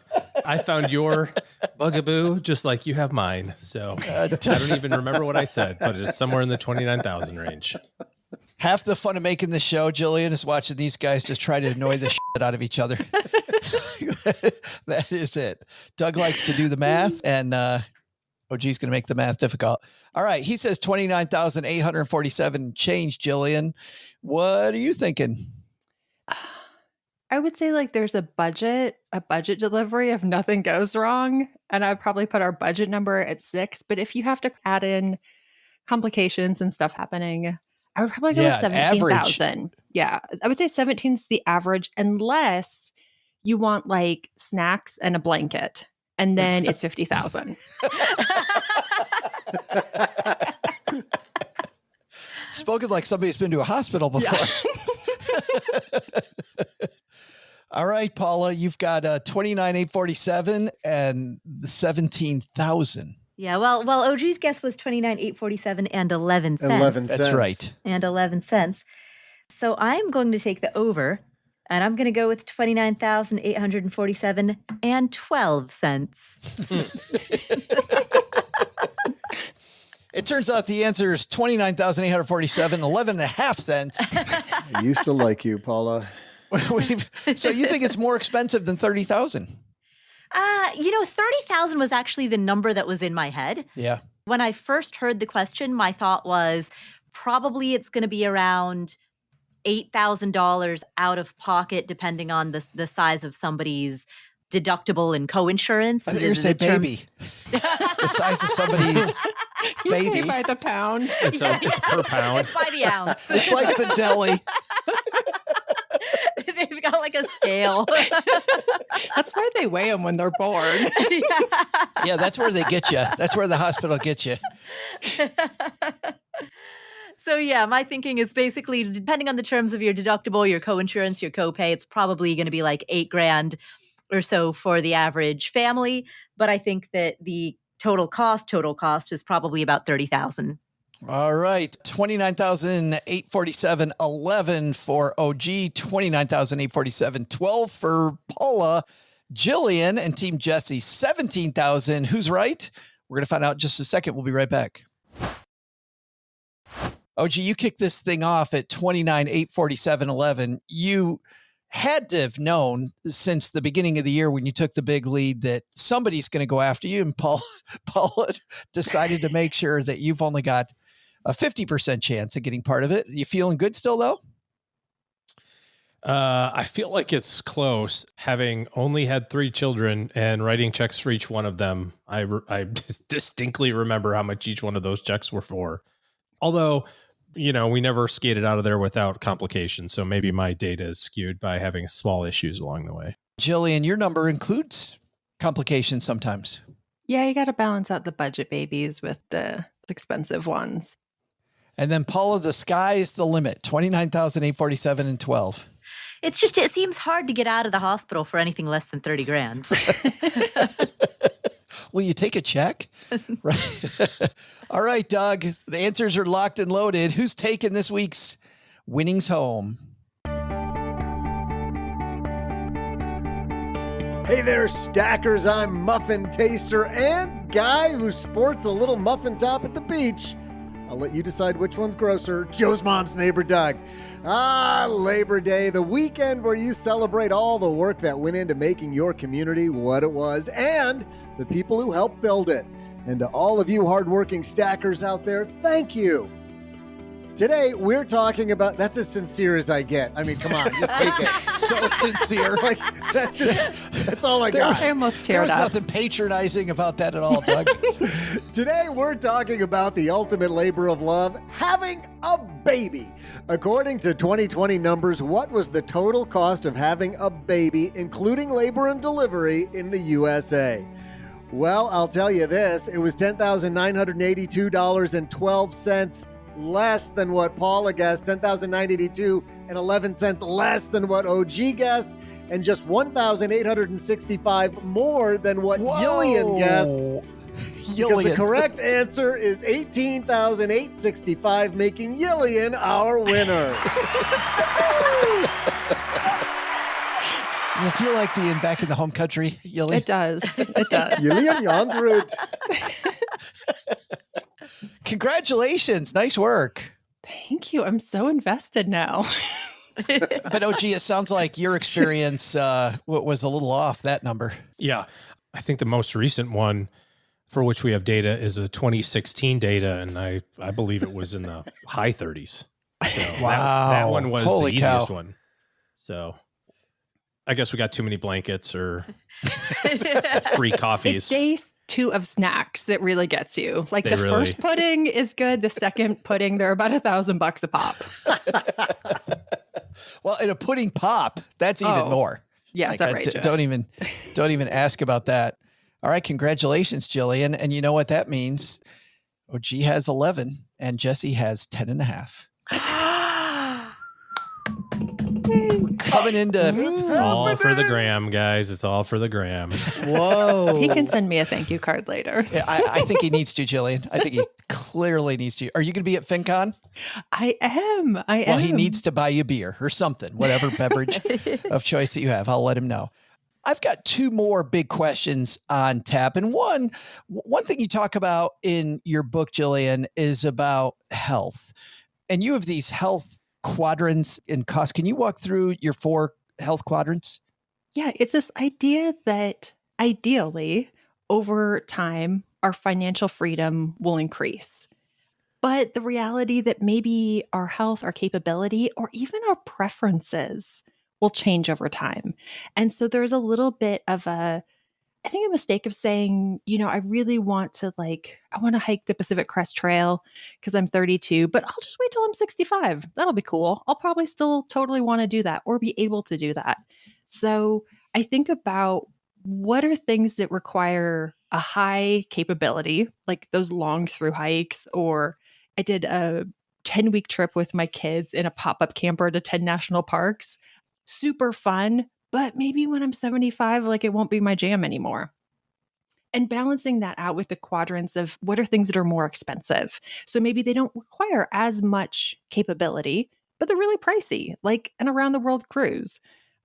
S7: I found your bugaboo just like you have mine. So I don't even remember what I said, but it's somewhere in the 29,000 range.
S6: Half the fun of making this show, Jillian, is watching these guys just try to annoy the shit out of each other. That is it. Doug likes to do the math, and OG's going to make the math difficult. All right. He says 29,847 change, Jillian. What are you thinking?
S9: I would say like there's a budget delivery if nothing goes wrong. And I'd probably put our budget number at 6. But if you have to add in complications and stuff happening, I would probably go with 17,000. Yeah. I would say 17 is the average, unless you want like snacks and a blanket. And then it's 50,000. Spoken
S6: like somebody who's been to a hospital before. Yeah. All right, Paula, you've got 29,847 and the 17,000.
S8: Yeah, well, OG's guess was 29,847 and 11 cents.
S5: 11
S6: That's
S5: cents.
S6: right.
S8: And 11 cents. So I'm going to take the over, and I'm going to go with 29,847 and 12 cents.
S6: It turns out the answer is 29,847, 11 and a half cents.
S5: I used to like you, Paula.
S6: So you think it's more expensive than 30,000?
S8: 30,000 was actually the number that was in my head.
S6: Yeah.
S8: When I first heard the question, my thought was probably it's going to be around $8,000 out of pocket, depending on the size of somebody's deductible and co-insurance.
S6: I thought you were going to say baby. The size of somebody's baby.
S9: By the pound.
S7: It's per pound.
S8: It's by the ounce.
S6: It's like the deli.
S8: They've got like a scale.
S9: That's where they weigh them when they're born.
S6: Yeah, that's where they get you. That's where the hospital gets you.
S8: So yeah, my thinking is basically depending on the terms of your deductible, your co-insurance, your copay, it's probably going to be like $8,000 or so for the average family. But I think that the total cost is probably about $30,000.
S6: All right. 29,847, 11 for OG, 29,847, 12 for Paula, Jillian, and Team Jesse, 17,000. Who's right? We're going to find out in just a second. We'll be right back. OG, you kicked this thing off at 29,847, 11. You had to have known since the beginning of the year when you took the big lead that somebody's going to go after you. And Paula decided to make sure that you've only got a 50% chance of getting part of it. You feeling good still, though?
S7: I feel like it's close. Having only had 3 children and writing checks for each one of them, I distinctly remember how much each one of those checks were for. Although, we never skated out of there without complications. So maybe my data is skewed by having small issues along the way.
S6: Jillian, your number includes complications sometimes.
S9: Yeah, you got to balance out the budget babies with the expensive ones.
S6: And then Paula, the sky's the limit, 29,847 and 12.
S8: It seems hard to get out of the hospital for anything less than $30,000.
S6: Will you take a check? Right. All right, Doug, the answers are locked and loaded. Who's taking this week's winnings home?
S5: Hey there, stackers. I'm Muffin Taster and guy who sports a little muffin top at the beach. I'll let you decide which one's grosser. Joe's mom's neighbor, Doug. Labor Day, the weekend where you celebrate all the work that went into making your community what it was and the people who helped build it. And to all of you hardworking stackers out there, thank you. Today, we're talking about, that's as sincere as I get. I mean, come on, just take it.
S6: So sincere.
S5: Like, that's all I got.
S9: I almost teared
S6: There's
S9: up.
S6: nothing patronizing about that at all, Doug.
S5: Today, we're talking about the ultimate labor of love, having a baby. According to 2020 numbers, what was the total cost of having a baby, including labor and delivery, in the USA? Well, I'll tell you this, it was $10,982.12 less than what Paula guessed, $10,982.11 less than what OG guessed, and just $1,865 more than what Jillian guessed. Because the correct answer is $18,865, making Jillian our winner.
S6: Does it feel like being back in the home country, Jillian?
S9: It does. It does.
S5: Jillian Johnsrud.
S6: Congratulations. Nice work.
S9: Thank you. I'm so invested now.
S6: But OG, it sounds like your experience was a little off that number.
S7: Yeah. I think the most recent one for which we have data is a 2016 data, and I believe it was in the high 30s. So
S6: Wow.
S7: that one was
S6: Holy
S7: the easiest
S6: cow.
S7: one. So I guess we got too many blankets or free
S9: It's
S7: coffees.
S9: day 2 of snacks that really gets you. Like
S7: They
S9: the
S7: really-
S9: first pudding is good. The second pudding, they're about $1,000 a pop.
S6: Well, in a pudding pop, that's even
S9: Oh,
S6: more.
S9: Yeah, it's
S6: Like,
S9: outrageous.
S6: don't even ask about that. All right, congratulations, Jillian. And you know what that means? OG has 11 and Jesse has 10 and a half. coming into
S7: It's all for the gram, guys. It's all for the gram.
S8: Whoa.
S9: He can send me a thank you card later.
S6: Yeah, I think he needs to, Jillian. I think he clearly needs to. Are you going to be at FinCon?
S9: I am.
S6: Well, he needs to buy you beer or something, whatever beverage of choice that you have. I'll let him know. I've got two more big questions on tap. And one thing you talk about in your book, Jillian, is about health. And you have these health quadrants in cost. Can you walk through your 4 health quadrants?
S9: Yeah, it's this idea that ideally, over time, our financial freedom will increase. But the reality that maybe our health, our capability, or even our preferences will change over time. And so there's a little bit of a mistake of saying, I really want to I want to hike the Pacific Crest Trail because I'm 32, but I'll just wait till I'm 65. That'll be cool. I'll probably still totally want to do that or be able to do that. So I think about what are things that require a high capability, like those long through hikes, or I did a 10-week trip with my kids in a pop-up camper to 10 national parks. Super fun. But maybe when I'm 75, it won't be my jam anymore. And balancing that out with the quadrants of what are things that are more expensive. So maybe they don't require as much capability, but they're really pricey, like an around the world cruise.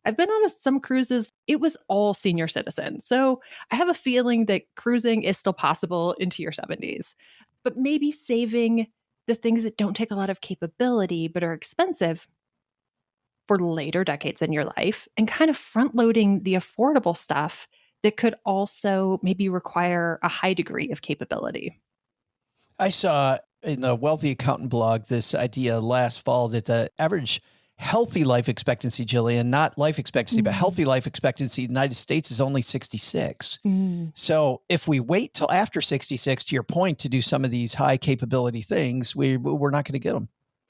S9: I've been on some cruises, it was all senior citizens. So I have a feeling that cruising is still possible into your 70s. But maybe saving the things that don't take a lot of capability but are expensive for later decades in your life and kind of front loading the affordable stuff that could also maybe require a high degree of capability.
S6: I saw in the Wealthy Accountant blog this idea last fall that the average healthy life expectancy, Jillian, not life expectancy, but healthy life expectancy in the United States is only 66. So if we wait till after 66, to your point, to do some of these high capability things, we're not going to get them.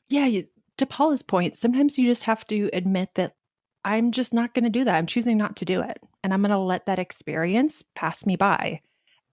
S9: Yeah. To Paula's point, sometimes you just have to admit that I'm just not going to do that. I'm choosing not to do it. And I'm going to let that experience pass me by.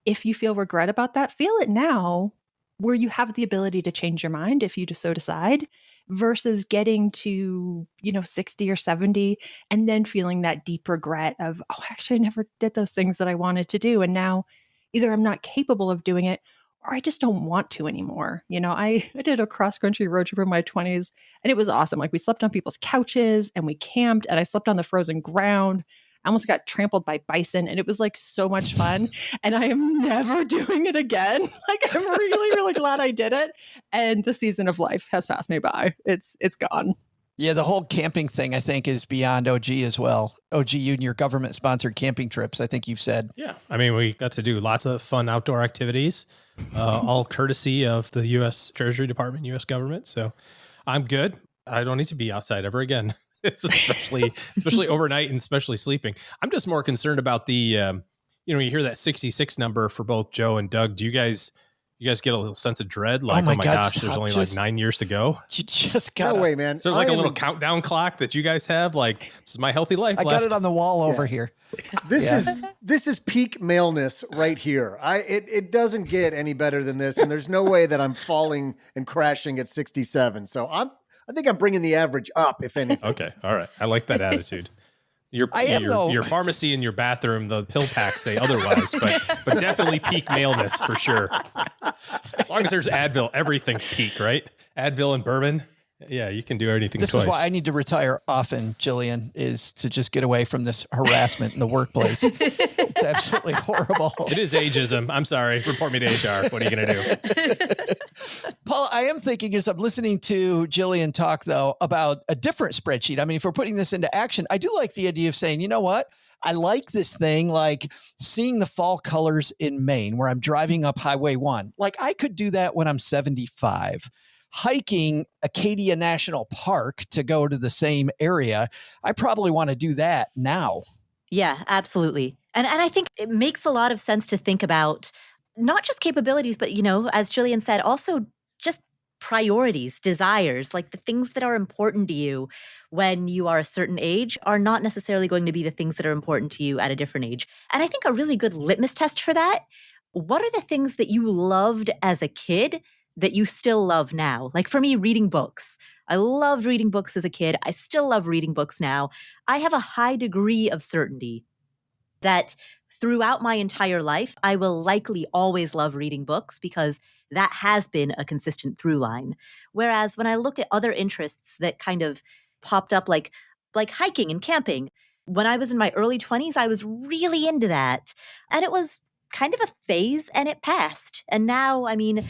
S9: If you feel regret about that, feel it now where you have the ability to change your mind if you just so decide, versus getting to, 60 or 70 and then feeling that deep regret of, oh, actually, I never did those things that I wanted to do. And now either I'm not capable of doing it or I just don't want to anymore. I did a cross-country road trip in my 20s and it was awesome. We slept on people's couches and we camped and I slept on the frozen ground. I almost got trampled by bison and it was so much fun. And I am never doing it again. I'm really, really glad I did it. And the season of life has passed me by. It's gone.
S6: Yeah, the whole camping thing, I think, is beyond OG as well. OG, you and your government-sponsored camping trips, I think you've said.
S7: Yeah. We got to do lots of fun outdoor activities, all courtesy of the U.S. Treasury Department, U.S. government. So I'm good. I don't need to be outside ever again, especially overnight and especially sleeping. I'm just more concerned about the, you hear that 66 number for both Joe and Doug. Do you guys get a little sense of dread? Oh my gosh, there's only 9 years to go.
S6: You just got
S5: no way, man.
S7: So a little countdown clock that you guys have, this is my healthy life.
S6: I got it on the wall over here.
S5: This is peak maleness right here. It doesn't get any better than this, and there's no way that I'm falling and crashing at 67. So I think I'm bringing the average up, if anything.
S7: Okay, all right. I like that attitude. Your pharmacy and your bathroom, the pill packs say otherwise, but definitely peak maleness for sure. As long as there's Advil, everything's peak, right? Advil and bourbon. Yeah, you can do anything
S6: This
S7: twice.
S6: is why I need to retire often, Jillian, is to just get away from this harassment in the workplace. It's absolutely horrible.
S7: It is ageism. I'm sorry. Report me to HR. What are you going to do?
S6: Paul, I am thinking as I'm listening to Jillian talk, though, about a different spreadsheet. If we're putting this into action, I do like the idea of saying, you know what? I like this thing, like seeing the fall colors in Maine where I'm driving up Highway 1. I could do that when I'm 75. Hiking Acadia National Park to go to the same area, I probably want to do that now.
S8: Yeah, absolutely. And I think it makes a lot of sense to think about not just capabilities, but, as Jillian said, also just priorities, desires, the things that are important to you when you are a certain age are not necessarily going to be the things that are important to you at a different age. And I think a really good litmus test for that, what are the things that you loved as a kid that you still love now? For me, reading books. I loved reading books as a kid. I still love reading books now. I have a high degree of certainty that throughout my entire life, I will likely always love reading books because that has been a consistent through line. Whereas when I look at other interests that kind of popped up like hiking and camping, when I was in my early 20s, I was really into that. And it was kind of a phase and it passed. And now, I mean,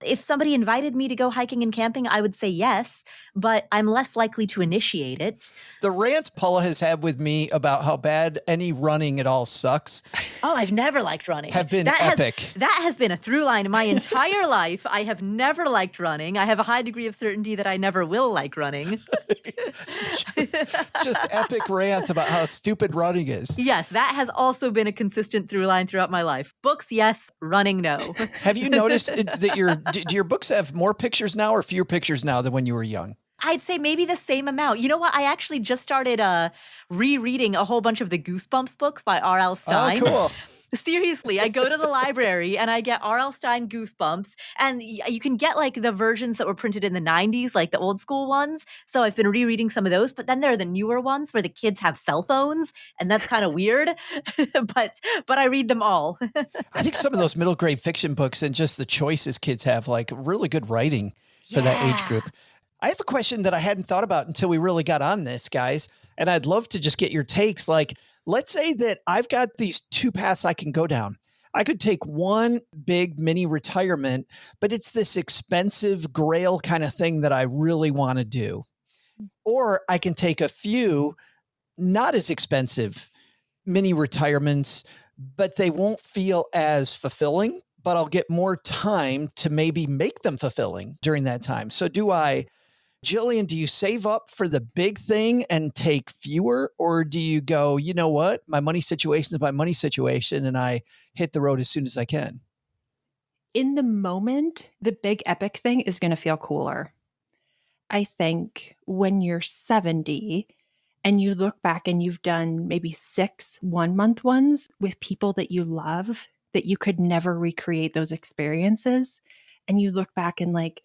S8: if somebody invited me to go hiking and camping, I would say yes, but I'm less likely to initiate it.
S6: The rants Paula has had with me about how bad any running at all sucks.
S8: Oh, I've never liked running.
S6: Have been epic.
S8: That has been a through line in my entire life. I have never liked running. I have a high degree of certainty that I never will like running.
S6: Just epic rants about how stupid running is.
S8: Yes, that has also been a consistent through line throughout my life. Books, yes. Running, no.
S6: Have you noticed that do your books have more pictures now or fewer pictures now than when you were young?
S8: I'd say maybe the same amount. You know what? I actually just started rereading a whole bunch of the Goosebumps books by R.L. Stine.
S6: Oh, cool.
S8: Seriously, I go to the library and I get R.L. Stine Goosebumps, and you can get like the versions that were printed in the 90s, like the old school ones. So I've been rereading some of those, but then there are the newer ones where the kids have cell phones, and that's kind of weird. but I read them all.
S6: I think some of those middle grade fiction books and just the choices kids have, like really good writing for that age group. I have a question that I hadn't thought about until we really got on this, guys. And I'd love to just get your takes. Like, let's say that I've got these two paths I can go down. I could take one big mini retirement, but it's this expensive grail kind of thing that I really want to do. Or I can take a few not as expensive mini retirements, but they won't feel as fulfilling, but I'll get more time to maybe make them fulfilling during that time. So Jillian, do you save up for the big thing and take fewer, or do you go, you know what, my money situation is my money situation and I hit the road as soon as I can?
S9: In the moment, the big epic thing is going to feel cooler. I think when you're 70 and you look back and you've done maybe 6 one-month ones with people that you love, that you could never recreate those experiences, and you look back and like,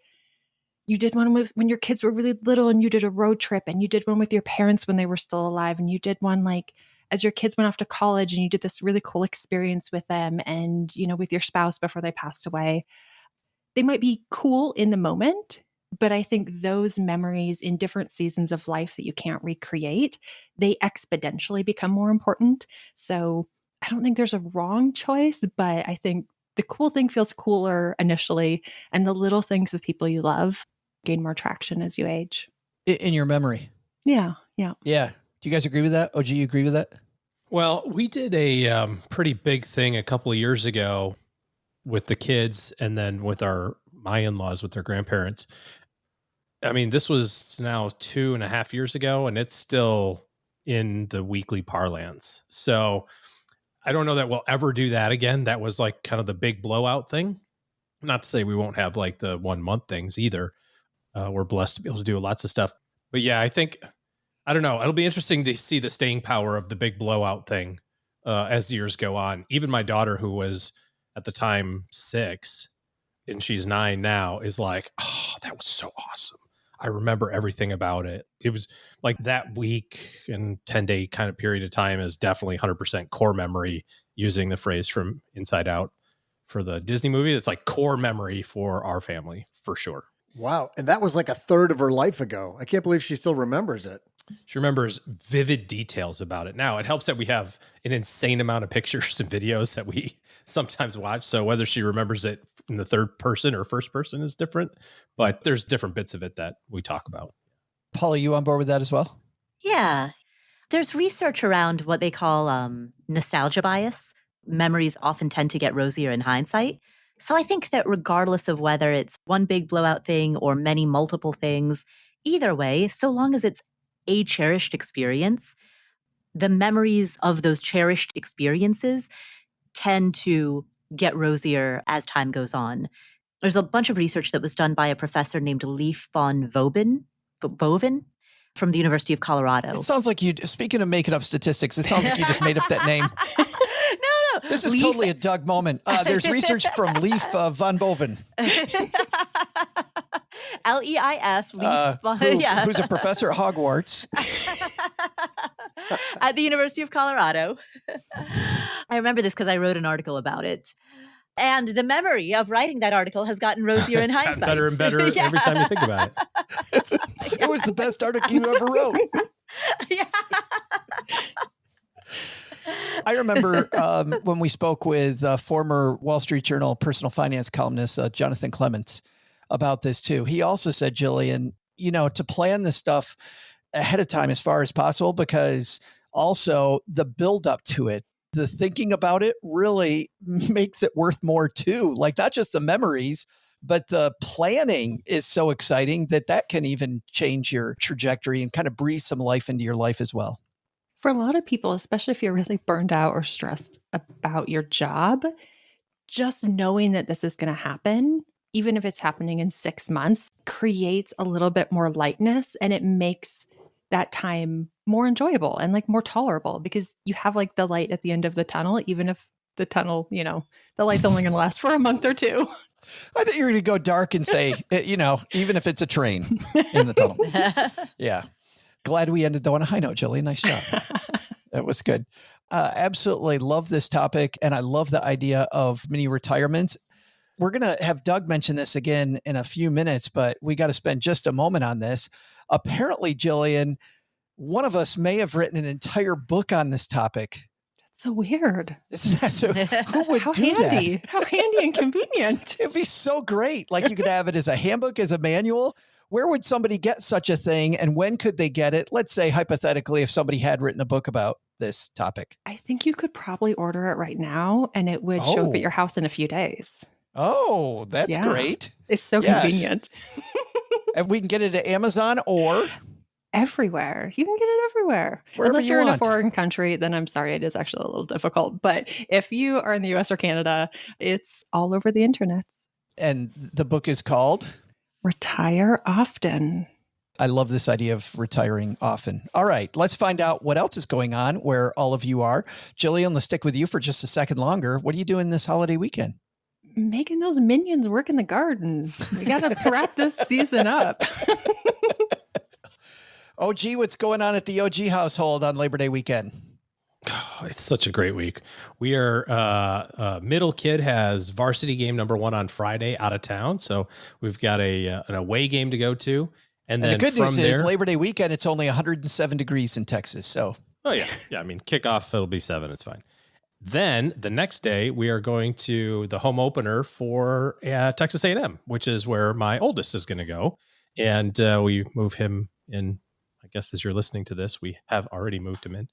S9: you did one with when your kids were really little and you did a road trip, and you did one with your parents when they were still alive, and you did one like as your kids went off to college and you did this really cool experience with them and, you know, with your spouse before they passed away. They might be cool in the moment, but I think those memories in different seasons of life that you can't recreate, they exponentially become more important. So I don't think there's a wrong choice, but I think the cool thing feels cooler initially, and the little things with people you love gain more traction as you age.
S6: In your memory.
S9: Yeah.
S6: Do you guys agree with that? OG, you agree with that?
S7: Well, we did a pretty big thing a couple of years ago with the kids, and then with my in-laws, with their grandparents. I mean, this was now 2.5 years ago, and it's still in the weekly parlance. So I don't know that we'll ever do that again. That was like kind of the big blowout thing. Not to say we won't have like the 1 month things either. We're blessed to be able to do lots of stuff. But yeah, I don't know. It'll be interesting to see the staying power of the big blowout thing as years go on. Even my daughter, who was at the time 6 and she's 9 now, is like, oh, that was so awesome. I remember everything about it. It was like that week and 10-day kind of period of time is definitely 100% core memory, using the phrase from Inside Out for the Disney movie. It's like core memory for our family, for sure.
S5: Wow. And that was like a third of her life ago. I can't believe she still remembers it.
S7: She remembers vivid details about it. Now, it helps that we have an insane amount of pictures and videos that we sometimes watch. So whether she remembers it in the third person or first person is different, but there's different bits of it that we talk about.
S6: Paula, you on board with that as well?
S8: Yeah. There's research around what they call nostalgia bias. Memories often tend to get rosier in hindsight. So I think that regardless of whether it's one big blowout thing or many multiple things, either way, so long as it's a cherished experience, the memories of those cherished experiences tend to get rosier as time goes on. There's a bunch of research that was done by a professor named Leif von Boven from the University of Colorado.
S6: It sounds like speaking of making up statistics, it sounds like you just made up that name.
S8: No.
S6: This is totally a Doug moment. There's research from Leif von Boven.
S8: Leif.
S6: Who's a professor at Hogwarts.
S8: At the University of Colorado. I remember this because I wrote an article about it. And the memory of writing that article has gotten rosier in hindsight.
S7: It's gotten better and better every time you think about it.
S6: It was the best article you ever wrote.
S8: Yeah.
S6: I remember when we spoke with former Wall Street Journal personal finance columnist Jonathan Clements about this too. He also said, Jillian, to plan this stuff ahead of time as far as possible, because also the build up to it, the thinking about it really makes it worth more too. Like not just the memories, but the planning is so exciting that can even change your trajectory and kind of breathe some life into your life as well.
S9: For a lot of people, especially if you're really burned out or stressed about your job, just knowing that this is going to happen, even if it's happening in 6 months, creates a little bit more lightness, and it makes that time more enjoyable and like more tolerable, because you have like the light at the end of the tunnel, even if the tunnel, the light's only going to last for a month or two.
S6: I thought you were going to go dark and say, even if it's a train in the tunnel. Yeah. Glad we ended though on a high note, Jillian. Nice job. That was good. Absolutely love this topic. And I love the idea of mini retirements. We're going to have Doug mention this again in a few minutes, but we got to spend just a moment on this. Apparently, Jillian, one of us may have written an entire book on this topic.
S9: That's so weird.
S6: Isn't that so? Who would
S9: How
S6: do
S9: handy.
S6: that?
S9: How handy and convenient.
S6: It'd be so great. Like you could have it as a handbook, as a manual. Where would somebody get such a thing, and when could they get it? Let's say hypothetically, if somebody had written a book about this topic.
S9: I think you could probably order it right now and it would show up at your house in a few days.
S6: Oh, that's great.
S9: It's so convenient.
S6: And we can get it at Amazon or
S9: everywhere. You can get it everywhere.
S6: Wherever
S9: Unless you're in
S6: want.
S9: a foreign country, then I'm sorry, it is actually a little difficult. But if you are in the US or Canada, it's all over the internet.
S6: And the book is called
S9: Retire Often.
S6: I love this idea of retiring often. All right, let's find out what else is going on where all of you are. Jillian, let's stick with you for just a second longer. What are you doing this holiday weekend?
S9: Making those minions work in the garden. We got to wrap this season up.
S6: OG, what's going on at the OG household on Labor Day weekend?
S7: Oh, it's such a great week. We are middle kid has varsity game number 1 on Friday out of town. So we've got an away game to go to. And then
S6: the good news
S7: is
S6: Labor Day weekend, it's only 107 degrees in Texas. So,
S7: oh yeah. Yeah. I mean, kickoff, it'll be 7. It's fine. Then the next day we are going to the home opener for Texas A&M, which is where my oldest is going to go. And we move him in, I guess, as you're listening to this, we have already moved him in.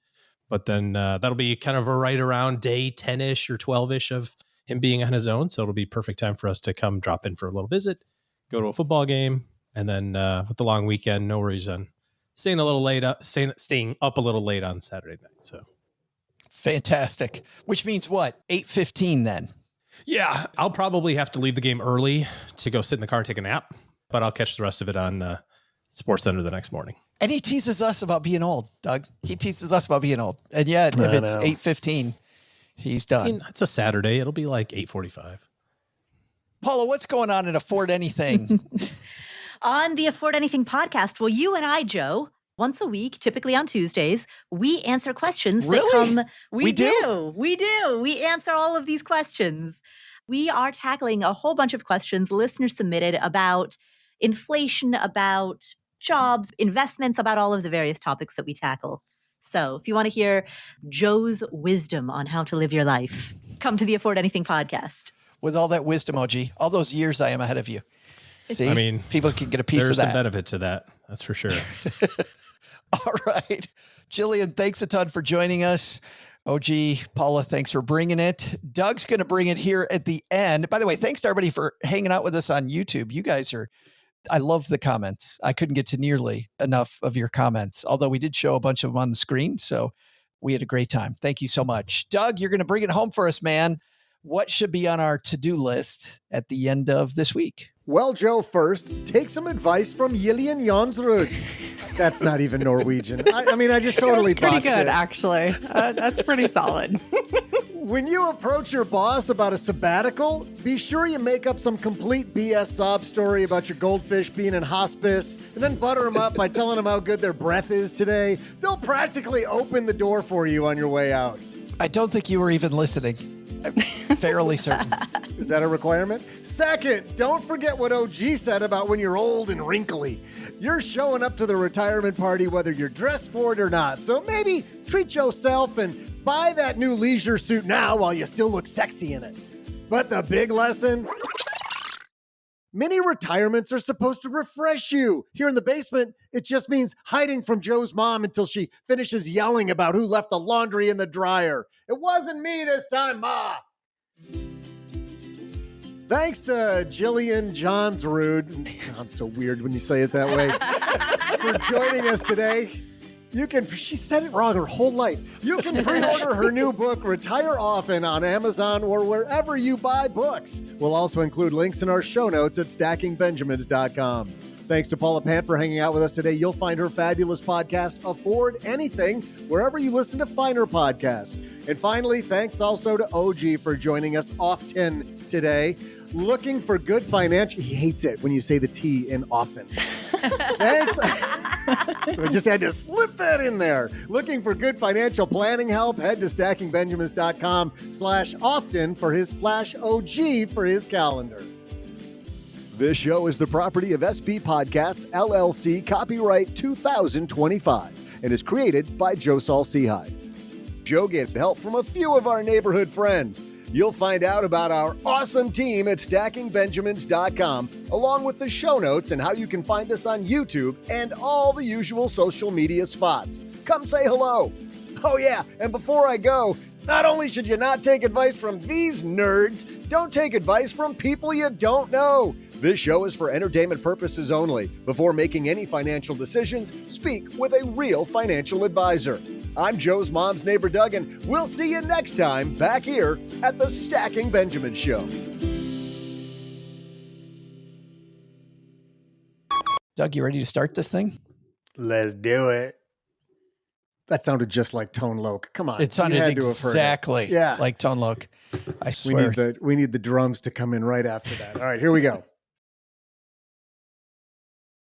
S7: But then that'll be kind of right around day 10-ish or 12-ish of him being on his own. So it'll be perfect time for us to come drop in for a little visit, go to a football game. And then with the long weekend, no worries on staying up a little late on Saturday night. So
S6: fantastic. Which means what? 8:15 then?
S7: Yeah, I'll probably have to leave the game early to go sit in the car and take a nap, but I'll catch the rest of it on Sports Center the next morning.
S6: And he teases us about being old, Doug. He teases us about being old. And yet, if it's 8:15, he's done.
S7: I mean, it's a Saturday. It'll be like 8:45.
S6: Paula, what's going on at AffordAnything?
S8: On the Afford Anything podcast, well, you and I, Joe, once a week, typically on Tuesdays, we answer questions that come. We do. We answer all of these questions. We are tackling a whole bunch of questions listeners submitted about inflation, about jobs, investments, about all of the various topics that we tackle. So if you want to hear Joe's wisdom on how to live your life, come to the Afford Anything podcast.
S6: With all that wisdom, OG, all those years I am ahead of you. See,
S7: I mean,
S6: people can get a piece of
S7: there's
S6: that.
S7: some benefit to that. That's for sure.
S6: All right. Jillian, thanks a ton for joining us. OG, Paula, thanks for bringing it. Doug's going to bring it here at the end. By the way, thanks to everybody for hanging out with us on YouTube. You guys I love the comments. I couldn't get to nearly enough of your comments, although we did show a bunch of them on the screen. So we had a great time. Thank you so much. Doug, you're going to bring it home for us, man. What should be on our to-do list at the end of this week?
S5: Well, Joe, first, take some advice from Jillian Johnsrud. That's not even Norwegian. I mean, I just totally
S9: pretty
S5: botched
S9: good,
S5: it.
S9: actually. That's pretty solid.
S5: When you approach your boss about a sabbatical, be sure you make up some complete BS sob story about your goldfish being in hospice, and then butter them up by telling them how good their breath is today. They'll practically open the door for you on your way out.
S6: I don't think you were even listening. I'm fairly certain.
S5: Is that a requirement? Second, don't forget what OG said about when you're old and wrinkly. You're showing up to the retirement party whether you're dressed for it or not. So maybe treat yourself and buy that new leisure suit now while you still look sexy in it. But the big lesson? Mini retirements are supposed to refresh you. Here in the basement, it just means hiding from Joe's mom until she finishes yelling about who left the laundry in the dryer. It wasn't me this time, Ma. Thanks to Jillian Johnsrud, sounds so weird when you say it that way, for joining us today. She said it wrong her whole life. You can pre-order her new book, Retire Often, on Amazon or wherever you buy books. We'll also include links in our show notes at stackingbenjamins.com. Thanks to Paula Pant for hanging out with us today. You'll find her fabulous podcast, Afford Anything, wherever you listen to finer podcasts. And finally, thanks also to OG for joining us often today. Looking for good financial... He hates it when you say the T in often. Thanks. So I just had to slip that in there. Looking for good financial planning help? Head to stackingbenjamins.com/often for his Flash OG for his calendar. This show is the property of SB Podcasts, LLC, copyright 2025, and is created by Joe Saul-Sehy. Joe gets help from a few of our neighborhood friends. You'll find out about our awesome team at stackingbenjamins.com, along with the show notes and how you can find us on YouTube and all the usual social media spots. Come say hello. Oh yeah, and before I go, not only should you not take advice from these nerds, don't take advice from people you don't know. This show is for entertainment purposes only. Before making any financial decisions, speak with a real financial advisor. I'm Joe's mom's neighbor, Doug, and we'll see you next time back here at the Stacking Benjamin Show.
S6: Doug, you ready to start this thing?
S5: Let's do it. That sounded just like Tone Loc. Come on.
S6: It sounded exactly like Tone Loc. I swear.
S5: We need the drums to come in right after that. All right, here we go.